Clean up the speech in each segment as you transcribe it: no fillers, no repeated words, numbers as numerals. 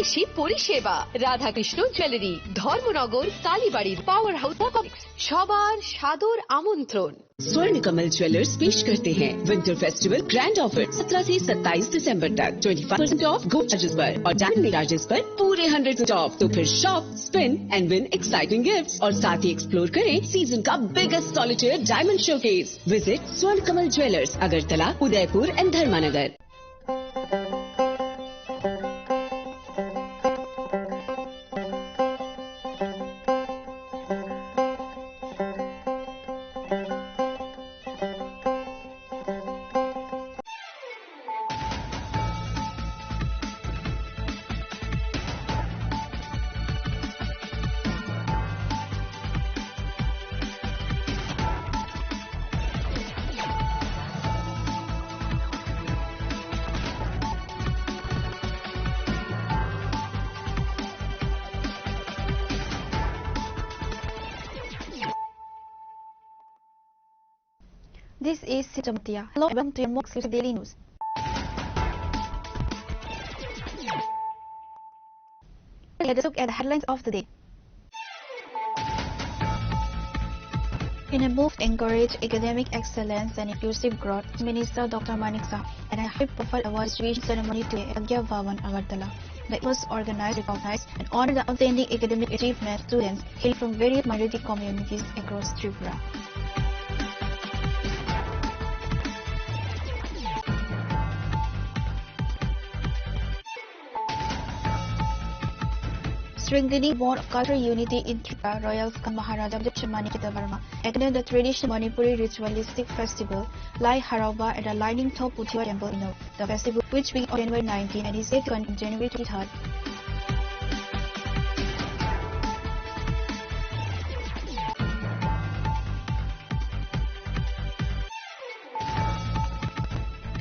বিদেশি পরিষেবা। রাধাকৃষ্ণ জুয়েলারি, ধর্মনগর, কালীবাড়ির পাওয়ার হাউস কমপ্লেক্স। সবার সাদর আমন্ত্রণ। स्वर्ण कमल ज्वेलर्स पेश करते हैं विंटर फेस्टिवल ग्रैंड ऑफर 17 से 27 दिसंबर तक 25% ऑफ गोल्ड चार्जेस पर और डायमंड चार्जेस पर पूरे 100% ऑफ। तो फिर shop, spin and win exciting gifts और साथ ही एक्सप्लोर करें सीजन का biggest solitaire diamond showcase. Visit Swarna Kamal jewellers, Agartala, Udaipur and Dharmanagar. This is Sitamatia. Hello and welcome to your most exclusive daily news. Let us look at the headlines of the day. In a move to encourage academic excellence and inclusive growth, Minister Dr. Manik Saha at a high-profile award distribution ceremony today at Pragya Bhawan, Agartala. It was organized, recognized, and honored the outstanding academic achievement of students hailing from various minority communities across Tripura. Strengthening bond of cultural unity in Tripura, Royal Maharaja Shamani Kitavarma attended the traditional Manipuri ritualistic festival Lai Harauba at the Lightning Top Puthiwa Temple in Nau. The festival, which began on January 19 and is set to end on January 23rd.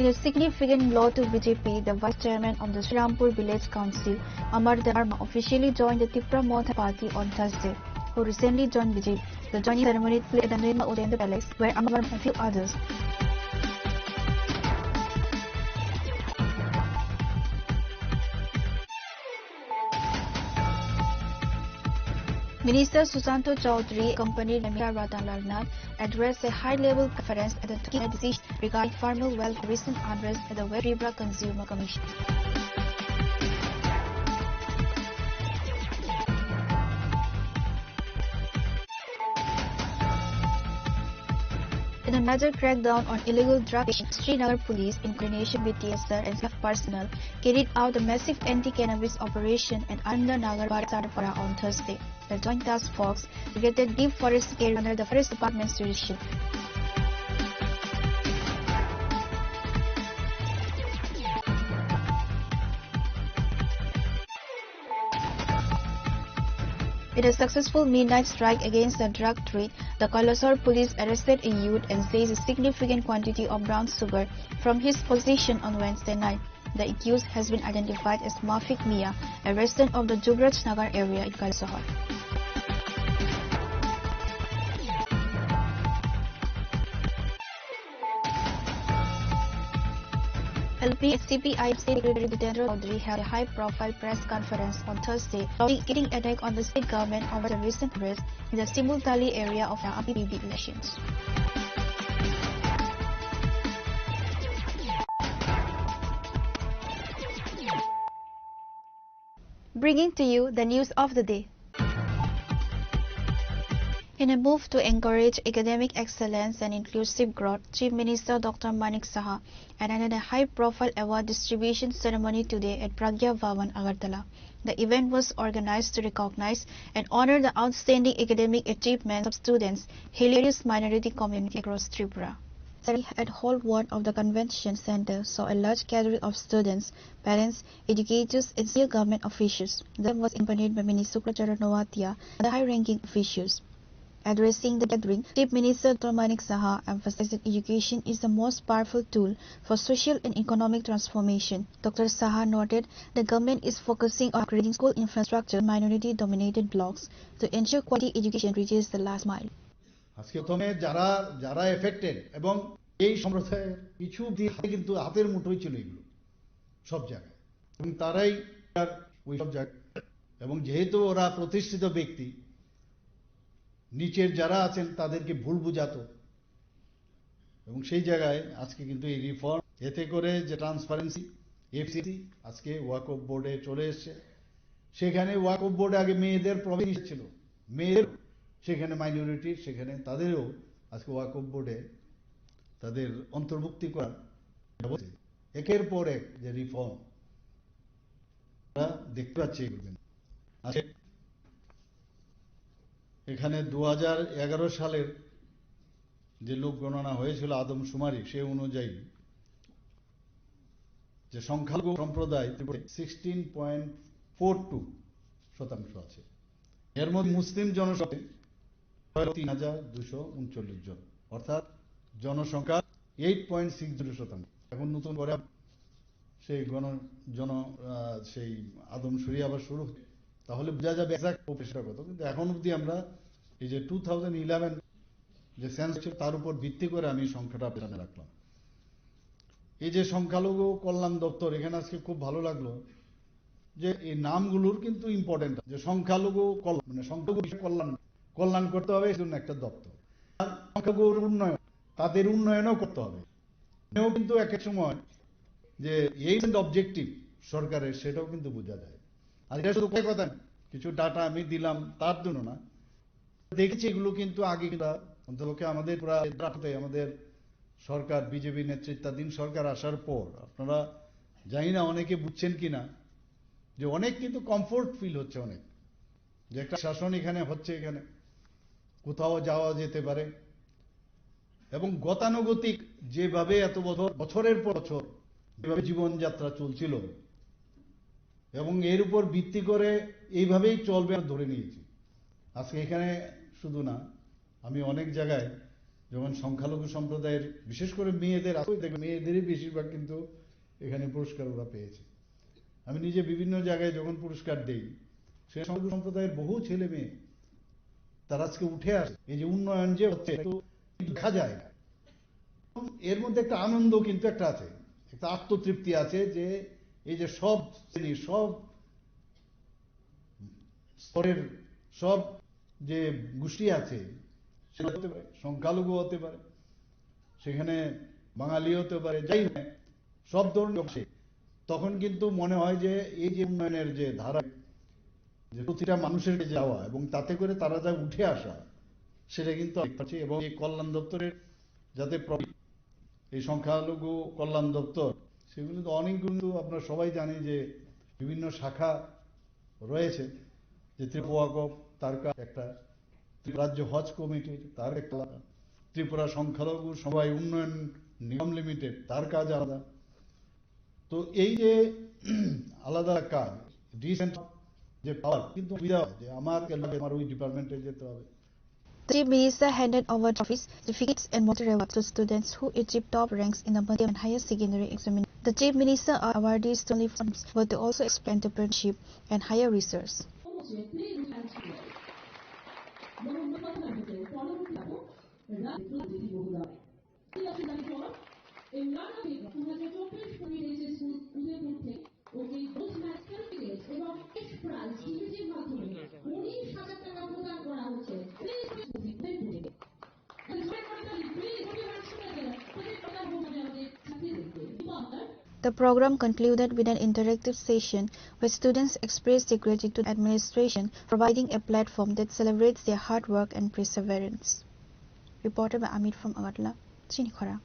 In a significant blow to BJP, the Vice Chairman of the Srirampur Village Council, Amar Dharma, officially joined the Tripura Mohan Party on Thursday, who recently joined BJP. The joining ceremony took place at the Nirma Udayendra Palace, where Amar Dharma and a few others. Minister Susanto Chaudhary, accompanied by Mr. Radhanlal Nath, addressed a high-level conference at the taking a decision regarding farmer wealth recent unrest at the West Tripura Consumer Commission. In a major crackdown on illegal drug trafficking, Srinagar police, in coordination with TSR and staff personnel, carried out a massive anti-cannabis operation at Anandanagar, Bharatapara on Thursday. The Joint Task Force targeted deep forest area under the Forest Department's jurisdiction. In a successful midnight strike against the drug trade, the Kalasur police arrested a youth and seized a significant quantity of brown sugar from his possession on Wednesday night. The accused has been identified as Mafik Mia, a resident of the Jugraj Nagar area in Kalasur. LP CPI State Secretary Jitendra Chaudhary held a high-profile press conference on Thursday, getting attack on the state government over the recent arrest in the Simultali area of the APPB elections. Bringing to you the news of the day. In a move to encourage academic excellence and inclusive growth, Chief Minister Dr. Manik Saha attended a high-profile award distribution ceremony today at Pragya Bhawan, Agartala. The event was organized to recognize and honor the outstanding academic achievements of students hailing various minority communities across Tripura. At Hall 1 of the Convention Center saw a large gathering of students, parents, educators and senior government officials. The was accompanied by Minister Sukrachandra Novatia and the high-ranking officials. Addressing the gathering, Chief Minister Dr. Manik Saha emphasized that education is the most powerful tool for social and economic transformation. Dr. Saha noted the government is focusing on creating school infrastructure in minority-dominated blocks to ensure quality education reaches the last mile. আজকে প্রথমে যারা affected এবং এই সম্প্রদায়ের কিছু কিন্তু হাতের মুঠোয় ছিল এগুলো সব জায়গায় এবং তারাই ওই সব জায়গায়, এবং যেহেতু ওরা প্রতিষ্ঠিত ব্যক্তি, নিচের যারা আছেন তাদেরকে ভুল বুঝাতো, এবং সেই জায়গায় আজকে কিন্তু এই রিফর্ম, এতে করে যে ট্রান্সপারেন্সি, এফসিসি আজকে ওয়াকফ বোর্ডে চলে এসছে। সেখানে ওয়াকফ বোর্ডে আগে মেয়েদের প্রবেশ ছিল, মেয়েদের সেখানে মাইনরিটি, সেখানে তাদেরও আজকে ওয়াকফ বোর্ডে তাদের অন্তর্ভুক্তি করার ব্যবস্থা। একের পর এক যে রিফর্ম আমরা দেখতে পাচ্ছি, আজকে এখানে 2011 সালের যে লোক গণনা হয়েছিল আদমশুমারি, সে অনুযায়ী যে সংখ্যালঘু সম্প্রদায় 16.42% আছে। এর মধ্যে মুসলিম জনসংখ্যা 3,239 জন, অর্থাৎ জনসংখ্যা 8.60%। এখন নতুন করে সেই সেই আদমশুমারি আবার শুরু, তাহলে বোঝা যাবে এক্সাক্ট পপুলেশনটা কত। কিন্তু এখন অবধি আমরা এই যে 2011 যে সেন্সাস ছিল তার উপর ভিত্তি করে আমি সংখ্যাটা পেছনে রাখলাম। এই যে সংখ্যালঘু কল্যাণ দপ্তর, এখানে আজকে খুব ভালো লাগলো যে এই নামগুলোর কিন্তু ইম্পর্টেন্ট, যে সংখ্যালঘু কল্যাণ মানে সংখ্যালঘু কল্যাণ করতে হবে, এই জন্য একটা দপ্তর। আর সংখ্যালঘুর উন্নয়ন, তাদের উন্নয়নও করতে হবে। এও কিন্তু এক এক সময় যে এই অবজেক্টিভ সরকারের, সেটাও কিন্তু বোঝা যায়। আর এটা শুধু কথা না, কিছু ডাটা আমি দিলাম তার জন্য না, দেখেছি এগুলো কিন্তু আগে অন্তপক্ষে আমাদের আমাদের সরকার, বিজেপি নেতৃত্বাধীন সরকার আসার পর, আপনারা জানি না অনেকে বুঝছেন কিনা, যে অনেক কিন্তু কমফোর্ট ফিল হচ্ছে, অনেক যে একটা শাসন এখানে হচ্ছে, এখানে কোথাও যাওয়া যেতে পারে, এবং গতানুগতিক যেভাবে এত বছরের পর বছর যেভাবে জীবনযাত্রা চলছিল, এবং এর উপর ভিত্তি করে এইভাবেই চলবে ধরে নিয়েছি। আজকে এখানে শুধু না, আমি অনেক জায়গায় যখন সংখ্যালঘু সম্প্রদায়ের, বিশেষ করে মেয়েদের, মেয়েদেরই বেশিরভাগ কিন্তু এখানে পুরস্কার ওরা পেয়েছে। আমি নিজে বিভিন্ন জায়গায় যখন পুরস্কার দেই, সে সংখ্যালঘু সম্প্রদায়ের বহু ছেলে মেয়ে তারা আজকে উঠে আসে। এই যে উন্নয়ন যে হচ্ছে, একটু দেখা যায় না, এর মধ্যে একটা আনন্দ কিন্তু একটা আছে, একটা আত্মতৃপ্তি আছে, যে এই যে সব শ্রেণীর, সব স্তরের, সব যে গোষ্ঠী আছে, সেটা হতে পারে, সংখ্যালঘু হতে পারে, সেখানে বাঙালি হতে পারে, যাই হোক সব ধরনের, তখন কিন্তু মনে হয় যে এই যে উন্নয়নের যে ধারা, যে প্রতিটা মানুষের যাওয়া এবং তাতে করে তারা যা উঠে আসা, সেটা কিন্তু পাচ্ছি। এবং এই কল্যাণ দপ্তরের যাতে এই সংখ্যালঘু কল্যাণ দপ্তর, সেগুলো তো অনেকগুলো, আপনারা সবাই জানেন যে বিভিন্ন শাখা রয়েছে, যে ত্রিপুরা ওয়াকফ তার একটা, রাজ্য হজ কমিটির তার একটা, ত্রিপুরা সংখ্যালঘু সবাই উন্নয়ন নিগম লিমিটেড তার কাজ আলাদা। তো এই যে আলাদা কাজ, ডিসেন্ট যে পাওয়ার, কিন্তু যে আমার ওই ডিপার্টমেন্টে যেতে হবে। The Chief Minister handed over trophies, certificates and monetary rewards to students who achieved top ranks in the medium and higher secondary examination. The Chief Minister awardees only funds, but they also expand entrepreneurship and higher research. The program concluded with an interactive session where students expressed their gratitude to the administration, providing a platform that celebrates their hard work and perseverance. Reported by Amit from Agartala, Chinikhara.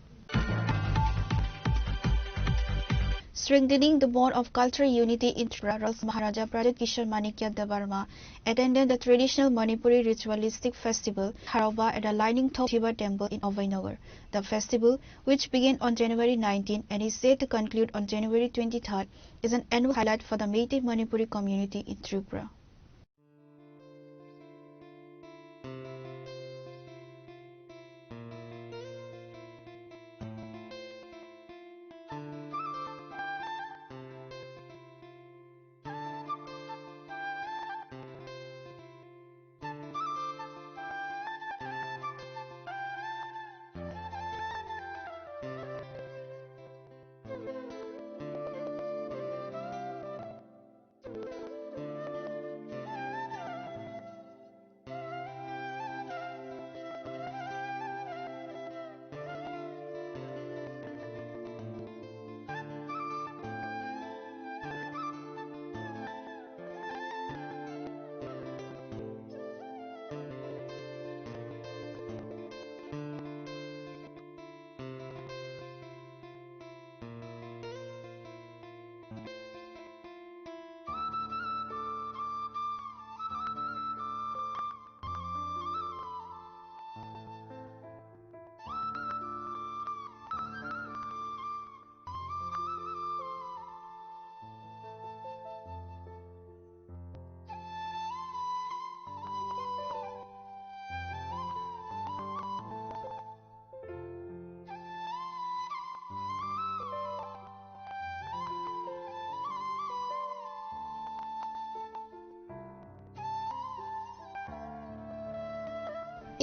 Strengthening the bond of cultural unity in Tripura, Maharaja Pradip Kishore Manikya Devarma attended the traditional Manipuri ritualistic festival Haroba at the Lining Top Shiva temple in Avainagar. The festival, which began on January 19 and is set to conclude on January 23, is an annual highlight for the Meitei Manipuri community in Tripura.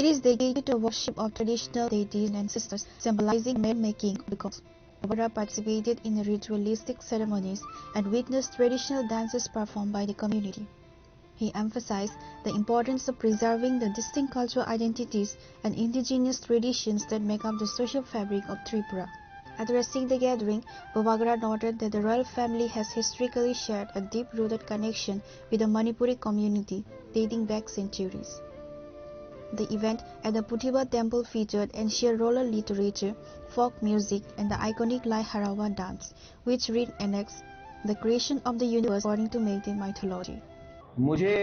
It is dedicated to worship of traditional deities and ancestors, symbolizing merrymaking because Barbara participated in ritualistic ceremonies and witnessed traditional dances performed by the community. He emphasized the importance of preserving the distinct cultural identities and indigenous traditions that make up the social fabric of Tripura. Addressing the gathering, Bobagara noted that the royal family has historically shared a deep-rooted connection with the Manipuri community dating back centuries. The event at the Puthiba temple featured ancient roller literature, folk music, and the iconic Lai Harawa dance, which reenacts the creation of the universe according to Meitei mythology. मुझे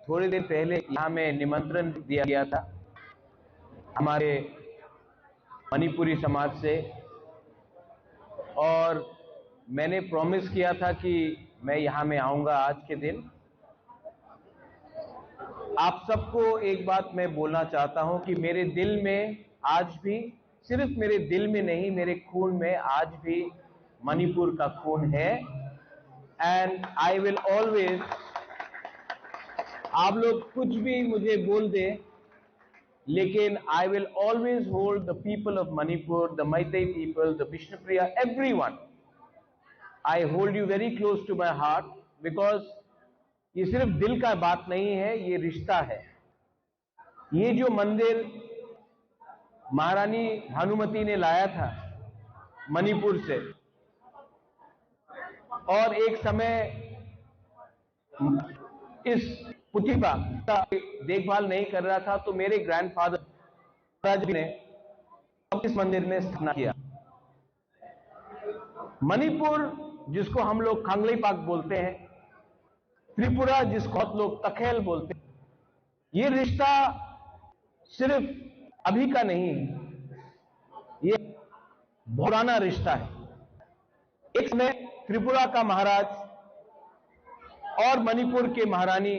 थोड़ी देर पहले यहाँ में निमंत्रण दिया गया था हमारे मणिपुरी समाज से और मैंने प्रॉमिस किया था कि मैं यहाँ में आऊँगा आज के दिन। आप सबको एक बात मैं बोलना चाहता हूँ कि मेरे दिल में आज भी, सिर्फ मेरे दिल में नहीं, मेरे खून में आज भी मणिपुर का खून है। एंड आई विल ऑलवेज, आप लोग कुछ भी मुझे बोल दे, लेकिन I will always hold the people of Manipur, the Meitei people, the Vishnupriya, everyone, I hold you very close to my heart, because ये सिर्फ दिल का बात नहीं है, ये रिश्ता है। ये जो मंदिर महारानी भानुमती ने लाया था मणिपुर से, और एक समय इस पुथिबा का देखभाल नहीं कर रहा था, तो मेरे ग्रैंडफादर महाराज ने इस मंदिर में स्थापना किया। मणिपुर जिसको हम लोग खांगलेपाक बोलते हैं, त्रिपुरा जिसको बहुत लोग तखेल बोलते हैं, ये रिश्ता सिर्फ अभी का नहीं है, ये पुराना रिश्ता है। एक समय त्रिपुरा का महाराज और मणिपुर के महारानी,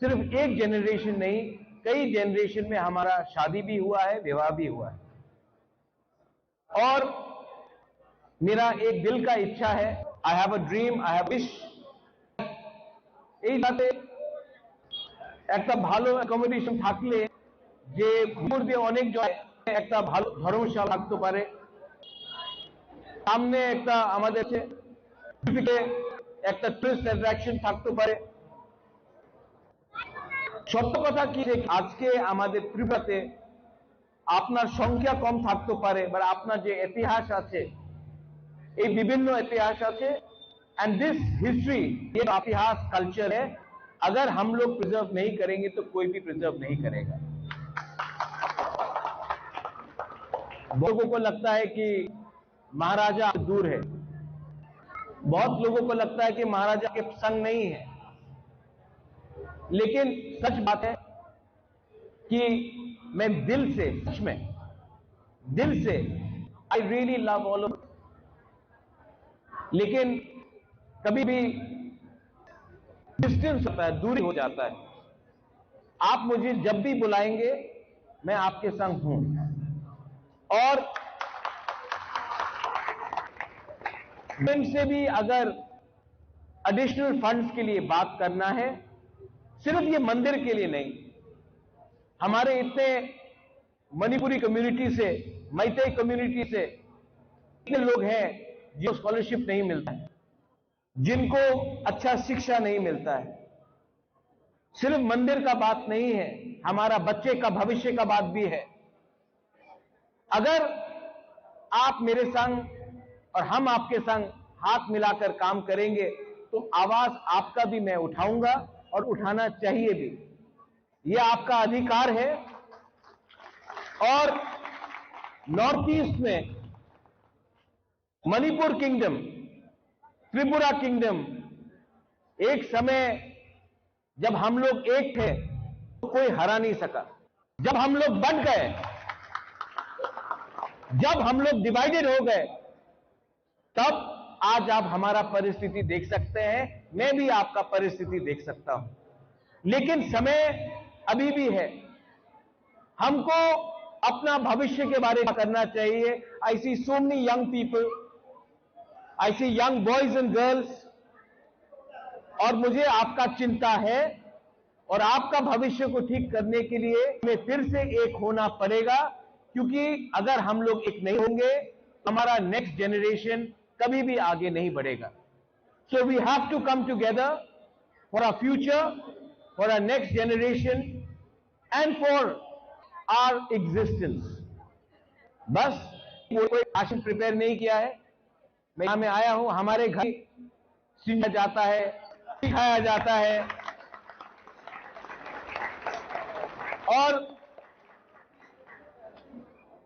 सिर्फ एक जनरेशन नहीं, कई जनरेशन में हमारा शादी भी हुआ है, विवाह भी हुआ है। और मेरा एक दिल का इच्छा है, I have a dream, I have wish, এই সাথে একটা ভালো অ্যাকোমোডেশন থাকলে যে মণিপুর দিয়ে অনেক জায়গায় একটা ভালো ধর্মশালা থাকতে পারে, সামনে একটা আমাদের একটা টুরিস্ট অ্যাট্রাকশন থাকতে পারে। সত্য কথা কি, আজকে আমাদের ত্রিপুরাতে আপনার সংখ্যা কম থাকতে পারে, বা আপনার যে ইতিহাস আছে, এই বিভিন্ন ইতিহাস আছে, एंड दिस हिस्ट्री, ये इतिहास कल्चर है, अगर हम लोग प्रिजर्व नहीं करेंगे तो कोई भी प्रिजर्व नहीं करेगा। लोगों को लगता है कि महाराजा दूर है, बहुत लोगों को लगता है कि महाराजा के संग नहीं है, लेकिन सच बात है कि मैं दिल से, सच में दिल से, I really love all of, लेकिन कभी भी डिस्टेंस होता है, दूरी हो जाता है। आप मुझे जब भी बुलाएंगे मैं आपके संग हूं, और से भी अगर एडिशनल फंड्स के लिए बात करना है, सिर्फ ये मंदिर के लिए नहीं, हमारे इतने मणिपुरी कम्युनिटी से, मैतेई कम्युनिटी से इतने लोग हैं जिनको स्कॉलरशिप नहीं मिलता है, जिनको अच्छा शिक्षा नहीं मिलता है। सिर्फ मंदिर का बात नहीं है, हमारा बच्चे का भविष्य का बात भी है। अगर आप मेरे संग और हम आपके संग हाथ मिलाकर काम करेंगे तो आवाज आपका भी मैं उठाऊंगा, और उठाना चाहिए भी, यह आपका अधिकार है। और नॉर्थ ईस्ट में मणिपुर किंगडम, त्रिपुरा किंगडम, एक समय जब हम लोग एक थे तो कोई हरा नहीं सका। जब हम लोग बंट गए, जब हम लोग डिवाइडेड हो गए, तब आज आप हमारा परिस्थिति देख सकते हैं, मैं भी आपका परिस्थिति देख सकता हूं। लेकिन समय अभी भी है, हमको अपना भविष्य के बारे में करना चाहिए। I see so many young people, I see young boys and girls, और मुझे आपका चिंता है, और आपका भविष्य को ठीक करने के लिए हमें फिर से एक होना पड़ेगा, क्योंकि अगर हम लोग एक नहीं होंगे हमारा नेक्स्ट जनरेशन कभी भी आगे नहीं बढ़ेगा. So we have to come together for our future, for our next generation and for our existence. बस कोई भाषण प्रिपेयर नहीं किया है. मैं यहां में आया हूं, हमारे घर सिंहा जाता है, सिखाया जाता है और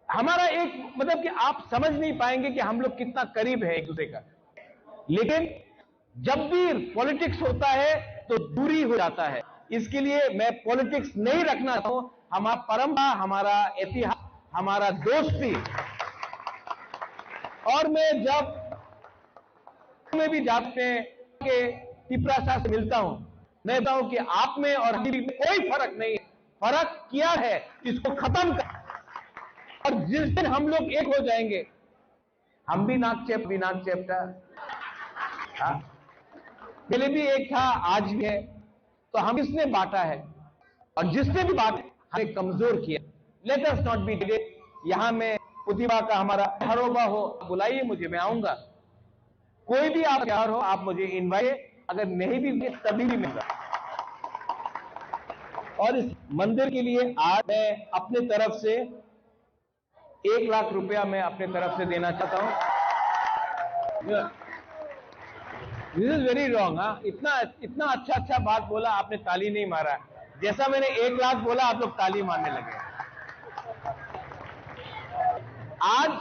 हमारा एक मतलब कि आप समझ नहीं पाएंगे कि हम लोग कितना करीब है एक दूसरे का. लेकिन जब भी पॉलिटिक्स होता है तो दूरी हो जाता है. इसके लिए मैं पॉलिटिक्स नहीं रखना चाहता हूं. हमारा परंपरा, हमारा इतिहास, हमारा दोस्ती. और मैं जब में भी जाते हैं कि तिपरा साहब से मिलता हूं, मैं कहता हूं कि आप में और हम में कोई फर्क नहीं है. फर्क क्या है, इसको खत्म कर. और जिस दिन हम लोग एक हो जाएंगे, हम भी नागचेप भी नागचेप था, पहले भी एक था, आज भी है. तो हम किसने बांटा है और जिसने भी बांटा हमें कमजोर किया. Let us not be divided. यहां में प्रतिभा का हमारा हरोबा हो, बुलाइए मुझे, मैं आऊंगा. कोई भी आप तैयार हो, आप मुझे इनवाइट, अगर नहीं भी होंगे तभी भी मिलूंगा. और इस मंदिर के लिए आज मैं अपने तरफ से 1 लाख रुपया मैं अपने तरफ से देना चाहता हूं. This is very wrong. इतना अच्छा बात बोला, आपने ताली नहीं मारा. जैसा मैंने 1 लाख बोला आप लोग ताली मारने लगे. आज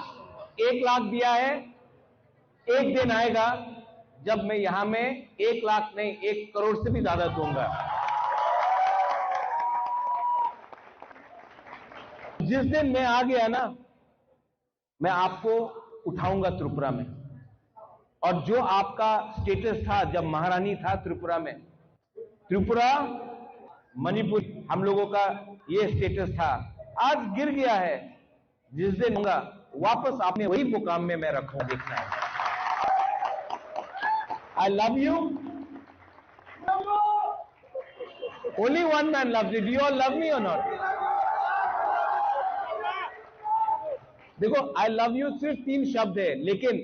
1 लाख दिया है. एक दिन आएगा जब मैं यहां में 1 लाख नहीं 1 करोड़ से भी ज्यादा दूंगा. जिस दिन मैं आ गया ना, मैं आपको उठाऊंगा त्रिपुरा में. और जो आपका स्टेटस था जब महारानी था त्रिपुरा में, त्रिपुरा मणिपुर हम लोगों का ये स्टेटस था, आज गिर गया है. जिस दिन होगा वापस आपने वही मुकाम में मैं रखूंगा. देखना है. I love you. Only one man loves you. Do you all love me or not? देखो, I love you सिर्फ 3 शब्द है, लेकिन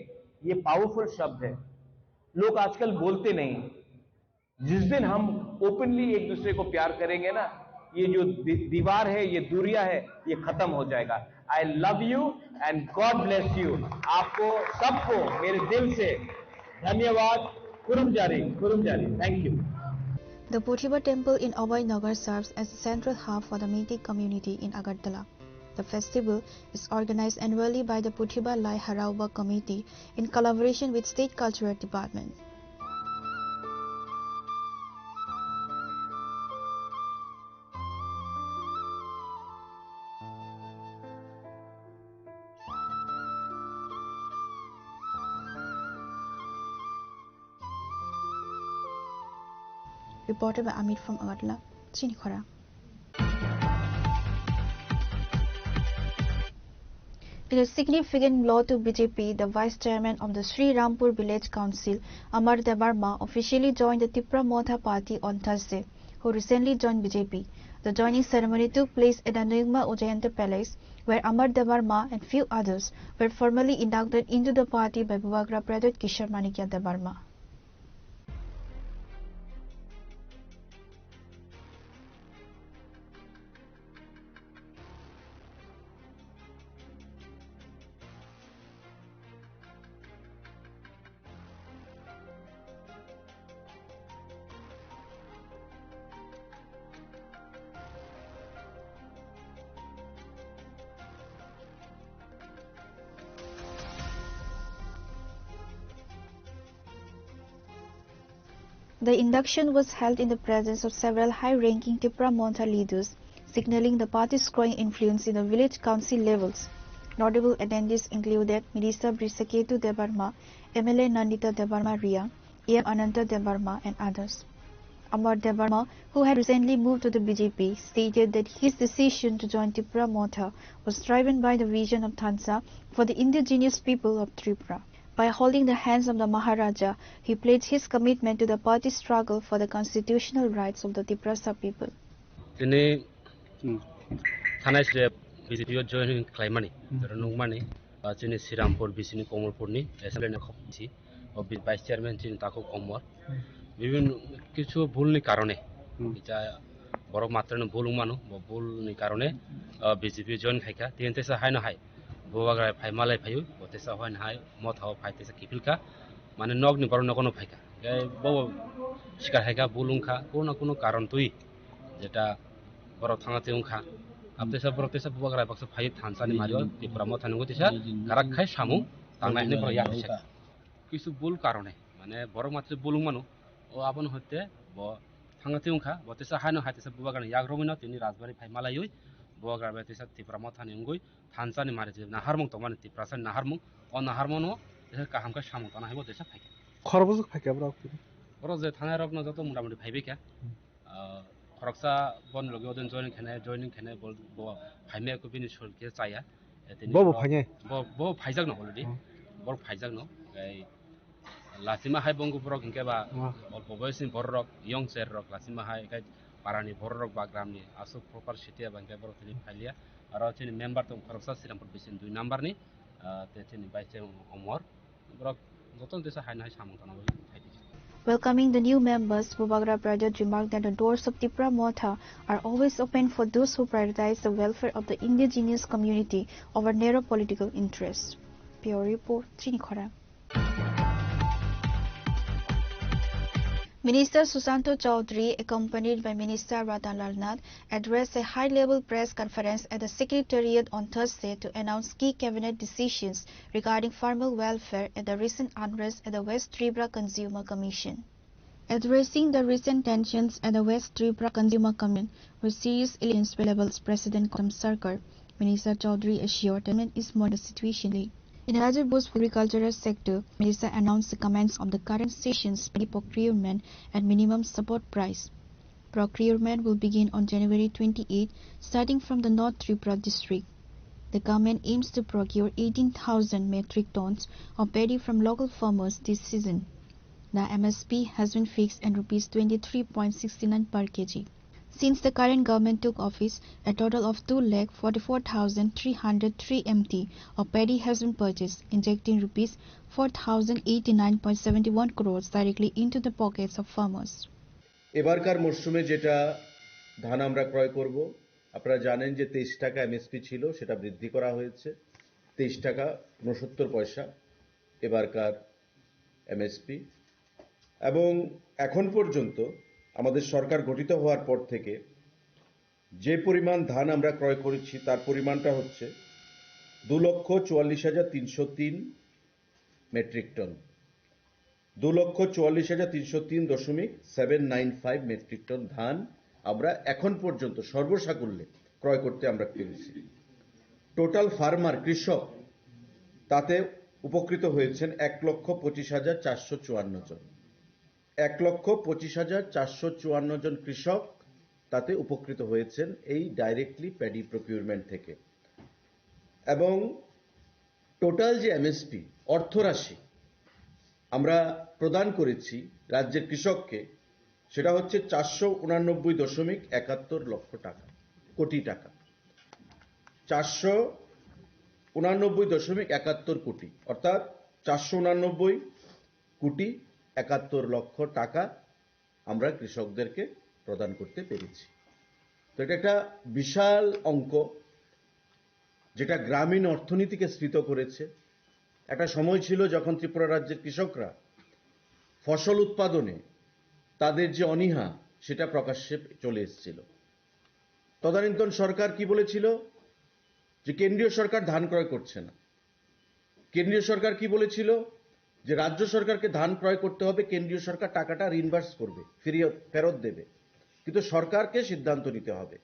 ये पावरफुल शब्द है. लोग आजकल बोलते नहीं. जिस दिन हम ओपनली एक दूसरे को प्यार करेंगे ना, ये जो दीवार है, ये दूरियां है, ये खत्म हो जाएगा. I love you and God bless you. आपको सबको मेरे दिल से धन्यवाद. Kurumjari. Thank you. The Puthiba temple in Abhay Nagar serves as a central hub for the Meitei community in Agartala. The festival is organized annually by the Puthiba Lai Harauba Committee in collaboration with State Cultural Department. Reported by Amit from Agartala, Chinikhara. In a significant blow to BJP, the Vice Chairman of the Sri Rampur Village Council, Amar Debarma, officially joined the Tipra Motha party on Thursday, who recently joined BJP. The joining ceremony took place at the Nirma Ujayanta Palace, where Amar Debarma and few others were formally inducted into the party by Bubagra Pradut Kishore Manikya Debarma. The induction was held in the presence of several high-ranking Tipra Montha leaders, signaling the party's growing influence in the village council levels. Notable attendees included Minister Brisaketu Debarma, MLA Nandita Debarma Ria, AM Ananta Debarma, and others. Amar Debarma, who had recently moved to the BJP, stated that his decision to join Tipra Montha was driven by the vision of Thansa for the indigenous people of Tripura. By holding the hands of the Maharaja, he pledged his commitment to the party's struggle for the constitutional rights of the Tiprasa people. Ini थानाय से BJP join खालामनानै नंमानि जोंनि श्रीरामपुर बिसिनि कमलपुरनि एसेम्बलिनि खबसी और vice chairman जोंनि ताको कमर विभिन्न किछु भूलनि कारणे जा बर' मात्रनो भूल मानो भूलनि कारणे बीजेपी जॉइन खायका तिनतेसा हायनो हाय बोवाग्राय फाय मालाय फायु बतेसा हायनो हाय मथाव फायतेसा किफिलका माने नगनि बर' नगनो फायका गाय बो शिकार हायका भूलुंखा कोनो कारण तुई जेटा बर' थांगाते उंखा अब तेसा बोवाग्राय बक्सा फाय थानसानि मारियो त्रिपुरा मथानंगो तेसा काराखाय सामु तांनाय हने बर' यातेसा किछु भूल कारणे माने बर' मात्र भूलुं मानो ओ आबन होते ब थांगाते उंखा बतेसा हायनो हायतेसा बोवाग्राय याग्रमिनो तिनि राजबारी फाय मालायै बोवाग्राय तेसा त्रिपुरा मथानि उंगै थानसानि मारि जे नाहारमुं तमानि त्रिपुरासा नाहारमुं ओ नाहारमुनो तेसा काहामका सामु ताना हायबो तेसा फायका खरबसो फायका ब्रा बर' जे थानाय रकनो जतो मोटामोटी फायबेका खरकसा बन लगे ओदन जॉइनिंग खेने बोल बो फाइमे को बिनि सोल के चाया बो फाइने बो फाइजाग न अलरेडी बो फाइजाग न गाय लासिमा हाय बंगु ब्रक इनके बा अल्प बयसनि बररक यंग सेर रक लासिमा हाय गाय पारानि बररक बा ग्रामनि आसु प्रपार सिटी बांके बर थिनि फाइलिया आरो थिनि मेंबर तो खरकसा श्रीरामपुर बिसिन 2 नंबर नि ते थिनि बाइसे अमर ब्रक जतन देसा हाय नाय सामं तनाबो फाइदि Welcoming the new members, Bowagra Prajat remarked that the doors of Tipra Motha are always open for those who prioritize the welfare of the indigenous community over narrow political interests. Pure Report, Trinikhora. Minister Susanto Chaudhary, accompanied by Minister Ratanlal Nath, addressed a high-level press conference at the Secretariat on Thursday to announce key cabinet decisions regarding farmer welfare at the recent unrest at the West Tripura Consumer Commission. Addressing the recent tensions at the West Tripura Consumer Commission, with serious aliens level President Gautam Sarkar, Minister Chaudhary assured the government is monitoring the situation. In another boost for the agricultural sector, Minister announced the commence of the current session's paddy procurement at minimum support price. Procurement will begin on January 28, starting from the North Tripura district. The government aims to procure 18,000 metric tons of paddy from local farmers this season. The MSP has been fixed at Rs 23.69 per kg. Since the current government took office, a total of 2,44,303 MT of paddy has been purchased, injecting Rs 4,089.71 crores directly into the pockets of farmers. এবারকার মরশুমে যেটা ধান আমরা ক্রয় করব আপনারা জানেন যে 23 টাকা এমএসপি ছিল সেটা বৃদ্ধি করা হয়েছে 23 টাকা 69 পয়সা এবারকার এমএসপি এবং এখন পর্যন্ত আমাদের সরকার গঠিত হওয়ার পর থেকে যে পরিমাণ ধান আমরা ক্রয় করেছি তার পরিমাণটা হচ্ছে 2,44,303 মেট্রিক টন 2,44,303.795 মেট্রিক টন ধান আমরা এখন পর্যন্ত সর্বসাকুল্যে ক্রয় করতে আমরা পেরেছি টোটাল ফার্মার কৃষক তাতে উপকৃত হয়েছেন 1,25,454 জন 1,25,454 জন কৃষক তাতে উপকৃত হয়েছেন এই ডাইরেক্টলি প্যাডি প্রকিউরমেন্ট থেকে এবং টোটাল যে এমএসপি অর্থরাশি আমরা প্রদান করেছি রাজ্যের কৃষককে সেটা হচ্ছে 489.71 লক্ষ টাকা কোটি টাকা 489.71 কোটি অর্থাৎ 489.71 লক্ষ টাকা আমরা কৃষকদেরকে প্রদান করতে পেরেছি তো এটা একটা বিশাল অঙ্ক যেটা গ্রামীণ অর্থনীতিকে স্ফীত করেছে একটা সময় ছিল যখন ত্রিপুরা রাজ্যের কৃষকরা ফসল উৎপাদনে তাদের যে অনীহা সেটা প্রকাশ্যে চলে এসেছিল তদানীন্তন সরকার কি বলেছিল যে কেন্দ্রীয় সরকার ধান ক্রয় করছে না কেন্দ্রীয় সরকার কি বলেছিল যে রাজ্য সরকারকে ধান ক্রয় করতে হবে কেন্দ্রীয় সরকার টাকাটা রিইনভার্স করবে ফেরত দেবে কিন্তু সরকারকে সিদ্ধান্ত নিতে হবে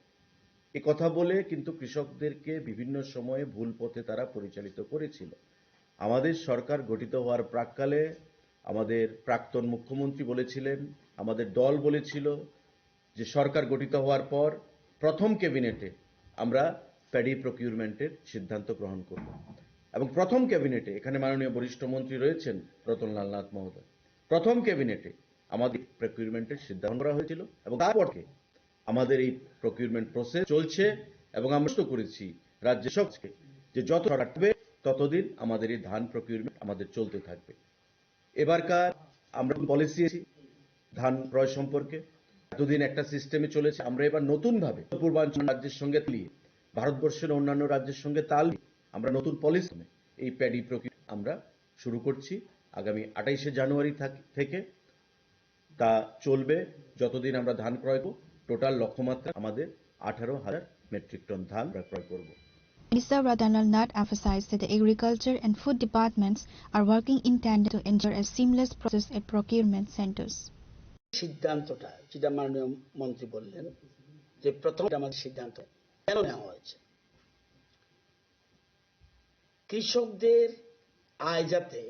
এই কথা বলে কিন্তু কৃষকদেরকে বিভিন্ন সময়ে ভুল পথে তারা পরিচালিত করেছিল আমাদের সরকার গঠিত হওয়ার প্রাক্কালে আমাদের প্রাক্তন মুখ্যমন্ত্রী বলেছিলেন আমাদের দল বলেছিল যে সরকার গঠিত হওয়ার পর প্রথম ক্যাবিনেটে আমরা প্যাডি প্রকিউরমেন্টের সিদ্ধান্ত গ্রহণ করব এবং প্রথম ক্যাবিনেটে, এখানে মাননীয় বরিষ্ঠ মন্ত্রী রয়েছেন রতনলাল নাথ মহোদয়, প্রথম ক্যাবিনেটে আমাদের প্রকিউরমেন্টের সিদ্ধান্ত করা হয়েছিল এবং তারপর থেকে আমাদের এই প্রকিউরমেন্ট প্রসেস চলছে এবং আমরা তো করেছি রাজ্য সরকারকে যে যত থাকবে ততদিন আমাদের এই ধান প্রকিউরমেন্ট আমাদের চলতে থাকবে। এবারকার আমরা পলিসি ধান ক্রয় সম্পর্কে এতদিন একটা সিস্টেমে চলেছে, আমরা এবার নতুনভাবে পূর্বাঞ্চল রাজ্যের সঙ্গে তালিয়ে ভারতবর্ষের অন্যান্য রাজ্যের সঙ্গে তাল আমরা নতুন পলিসি এই প্যাডি প্রকিউরমেন্ট আমরা শুরু করছি আগামী 28শে জানুয়ারি থেকে। তা চলবে যতদিন আমরা ধান ক্রয় করব। টোটাল লক্ষ্যমাত্রা আমাদের 18,000 মেট্রিক টন ধান আমরা ক্রয় করব। Minister Radhanlal Nath emphasized that the agriculture and food departments are working in tandem to ensure a seamless process at procurement centers. সিদ্ধান্তটা যেটা মাননীয় মন্ত্রী বললেন যে প্রথম আমাদের সিদ্ধান্ত কেন নেওয়া হয়েছে, কৃষকদের আয় যাতে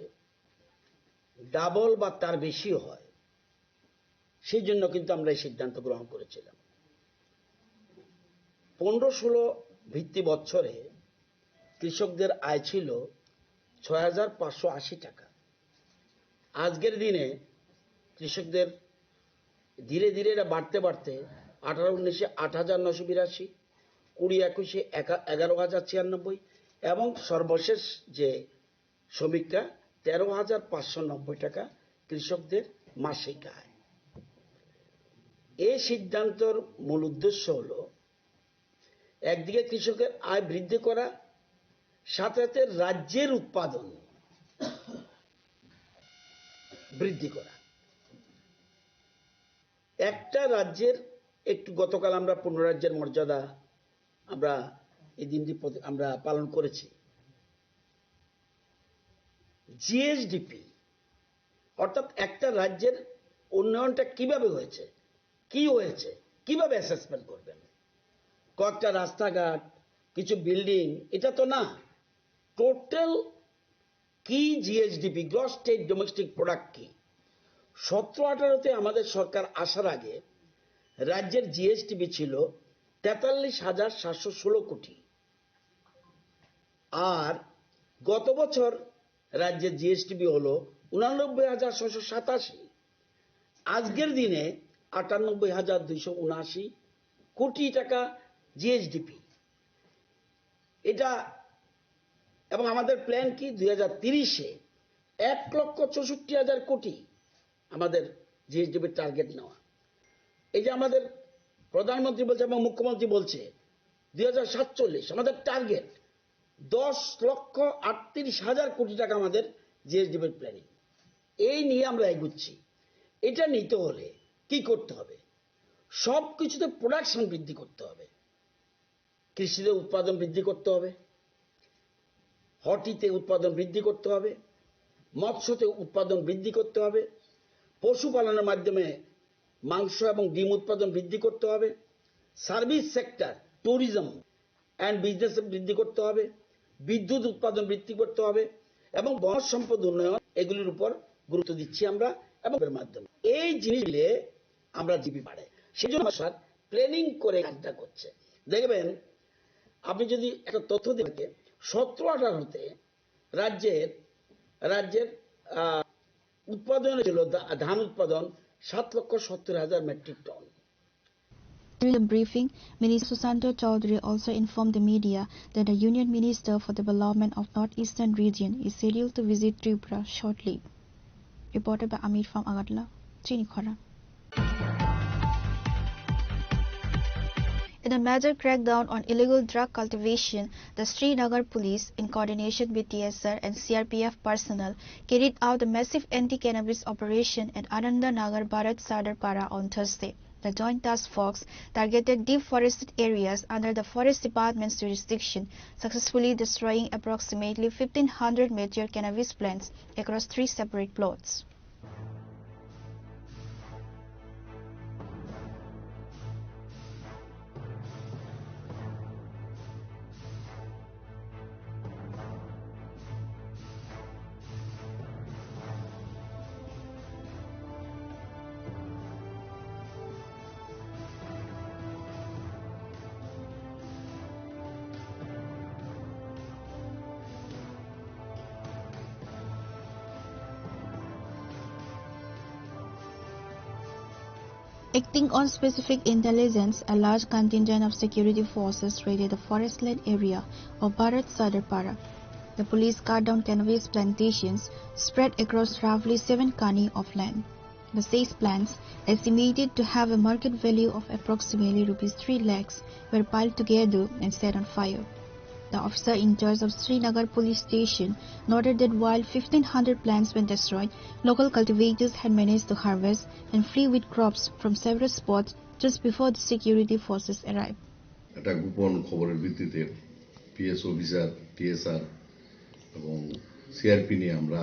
ডাবল বা তার বেশি হয় সেই জন্য কিন্তু আমরা এই সিদ্ধান্ত গ্রহণ করেছিলাম। 15-16 ভিত্তি বছরে কৃষকদের আয় ছিল 6,580 টাকা। আজকের দিনে কৃষকদের ধীরে ধীরে এটা বাড়তে বাড়তে 18-19-এ 8,982, 20-21-এ 11,096 এবং সর্বশেষ যে সমীক্ষা 13,590 টাকা কৃষকদের মাসিক আয়। এই সিদ্ধান্তর মূল উদ্দেশ্য হল একদিকে কৃষকের আয় বৃদ্ধি করা, সাথে সাথে রাজ্যের উৎপাদন বৃদ্ধি করা। একটা রাজ্যের একটু গতকাল আমরা 15 রাজ্যের মর্যাদা আমরা এই দিনটি আমরা পালন করেছি। জিএসডিপি অর্থাৎ একটা রাজ্যের উন্নয়নটা কিভাবে হয়েছে, কি হয়েছে, কিভাবে অ্যাসেসমেন্ট করবেন। কয়েকটা রাস্তাঘাট, কিছু বিল্ডিং, এটা তো না, টোটাল কি GSDP, gross state domestic product কি। 17-18-তে আমাদের সরকার আসার আগে রাজ্যের জিএসডিপি ছিল 43,716 কোটি, আর গত বছর রাজ্যের জিএসডিপি হলো 89,687। আজকের দিনে 98,279 কোটি টাকা জিএসডিপি এটা। এবং আমাদের প্ল্যান কি 2030-এ 1,64,000 কোটি আমাদের জিএসডিপির টার্গেট নেওয়া। এই যে আমাদের প্রধানমন্ত্রী বলছে এবং মুখ্যমন্ত্রী বলছে 2047 আমাদের টার্গেট 10,38,000 কোটি টাকা আমাদের জিএসডিপির প্ল্যানিং। এই নিয়ে আমরা এগুচ্ছি। এটা নিতে হলে কি করতে হবে, সব কিছুতে প্রোডাকশন বৃদ্ধি করতে হবে, কৃষিতে উৎপাদন বৃদ্ধি করতে হবে, হর্টিতে উৎপাদন বৃদ্ধি করতে হবে, মৎস্যতে উৎপাদন বৃদ্ধি করতে হবে, পশুপালনের মাধ্যমে মাংস এবং ডিম উৎপাদন বৃদ্ধি করতে হবে, service sector, tourism and business বৃদ্ধি করতে হবে, বিদ্যুৎ উৎপাদন বৃদ্ধি করতে হবে এবং বনজ সম্পদ উন্নয়ন, এগুলির উপর গুরুত্ব দিচ্ছি আমরা। এবং এর মাধ্যমে এই জিনিসগুলো আমরা জিবি বাড়ে, সেই জন্য স্যার প্ল্যানিং করে কাজটা করছে। দেখবেন আপনি যদি একটা তথ্য দেখে 17-18-তে রাজ্যের উৎপাদন ছিল ধান উৎপাদন 7,70,000 metric ton. During the briefing, Minister Susanto Chaudhary also informed the media that the Union Minister for Development of North-Eastern Region is scheduled to visit Tripura shortly. Reported by Amir from Agartala, Chini Khora. In a major crackdown on illegal drug cultivation, the Srinagar police, in coordination with TSR and CRPF personnel, carried out a massive anti-cannabis operation at Anandanagar Bharat Sadarpara on Thursday. The joint task force targeted deep forested areas under the Forest Department's jurisdiction, successfully destroying approximately 1,500 mature cannabis plants across 3 separate plots. Acting on specific intelligence, a large contingent of security forces raided the forestland area of Bharat Sadarpara. The police cut down cannabis plantations spread across roughly 7 kani of land. The 6 plants, estimated to have a market value of approximately Rs 3 lakhs, were piled together and set on fire. The officer in charge of Srinagar police station noted that while 1,500 plants were destroyed, local cultivators had managed to harvest and free wheat crops from several spots just before the security forces arrived. একটা গোপন খবরের ভিত্তিতে PS officer, TSR এবং CRP নিয়ে আমরা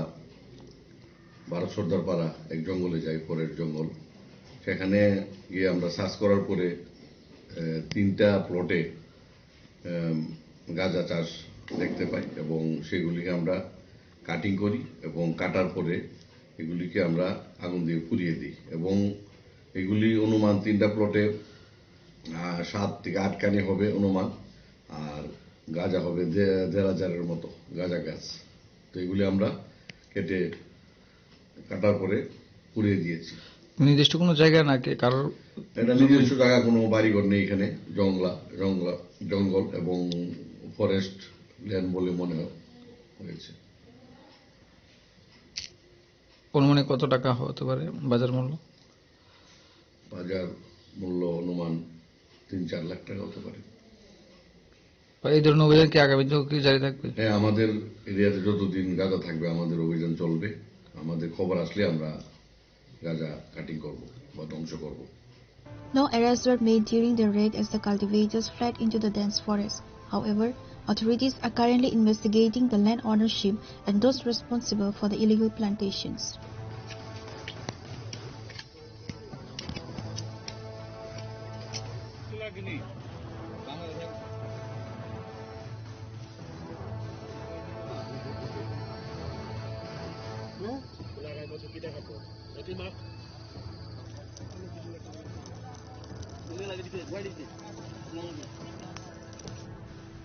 ভারত সর্দারপাড়া এক জঙ্গলে যাই, পরের জঙ্গল। সেখানে গিয়ে আমরা সার্চ করার পরে 3টা প্লটে গাঁজা চাষ দেখতে পাই এবং সেগুলিকে আমরা কাটিং করি এবং কাটার পরে এগুলিকে আমরা আগুন দিয়ে পুড়িয়ে দিই এবং এগুলি অনুমান 3টা প্লটে 7 থেকে 8 কানি হবে অনুমান, আর গাঁজা হবে 1,500-এর মতো গাঁজা গাছ। তো এগুলি আমরা কেটে কাটার পরে পুড়িয়ে দিয়েছি। নির্দিষ্ট কোনো জায়গা নাকি কারোর? এটা নিজস্ব জায়গা, কোনো বাড়িঘর নেই এখানে, জঙ্গল এবং ফরেস্ট ল্যান্ড বলে মনে হয়েছে। অনুমানে কত টাকা হতে পারে বাজার মূল্য? বাজার মূল্য অনুমান 3-4 লাখ টাকা হতে পারে। এই ধরনের অভিযান কি আগামী দিনেও কি জারি থাকবে? হ্যাঁ, আমাদের এরিয়াতে যতদিন গাঁজা থাকবে আমাদের অভিযান চলবে। আমাদের খবর আসলে আমরা গাঁজা কাটিং করব বা ধ্বংস করব। No arrests were made during the raid as the cultivators fled into the dense forest. However, authorities are currently investigating the land ownership and those responsible for the illegal plantations.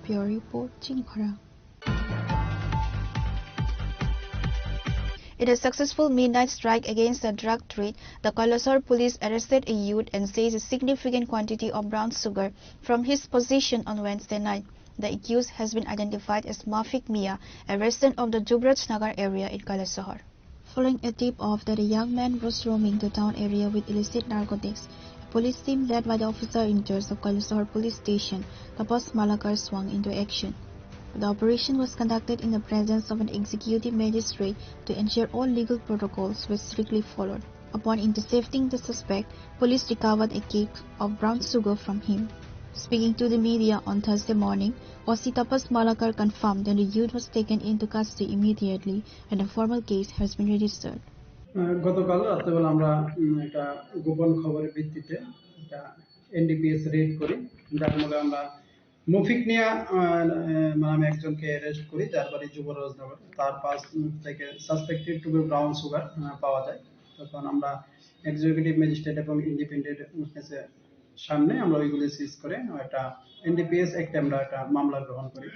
Pure Report, Chinkhara. In a successful midnight strike against the drug trade, the Kalasar police arrested a youth and seized a significant quantity of brown sugar from his possession on Wednesday night. The accused has been identified as Mafik Mia, a resident of the Jubraj Nagar area in Kalasahar. Following a tip-off that a young man was roaming the town area with illicit narcotics, a police team led by the officer in charge of Kalasahar police station, Tapas Malakar, swung into action. The operation was conducted in the presence of an executive magistrate to ensure all legal protocols were strictly followed. Upon intercepting the suspect, police recovered a cake of brown sugar from him. Speaking to the media on Thursday morning, OC Tapas Malakar confirmed that the youth was taken into custody immediately and a formal case has been registered. গতকাল রাত্রেবেলা আমরা একটা গোপন খবরের ভিত্তিতে একটা NDPS red করি, যার মধ্যে আমরা মুফিক নিয়া নামে একজনকে অ্যারেস্ট করি, যার বাড়ি যুবরাজনগর। তার পাশ থেকে suspected to be brown sugar পাওয়া যায়। তখন আমরা এক্সিকিউটিভ ম্যাজিস্ট্রেট এবং ইন্ডিপেন্ডেন্ট উইটনেসের সামনে আমরা ওইগুলি সিজ করে একটা এনডিপিএস অ্যাক্টে আমরা একটা মামলা গ্রহণ করি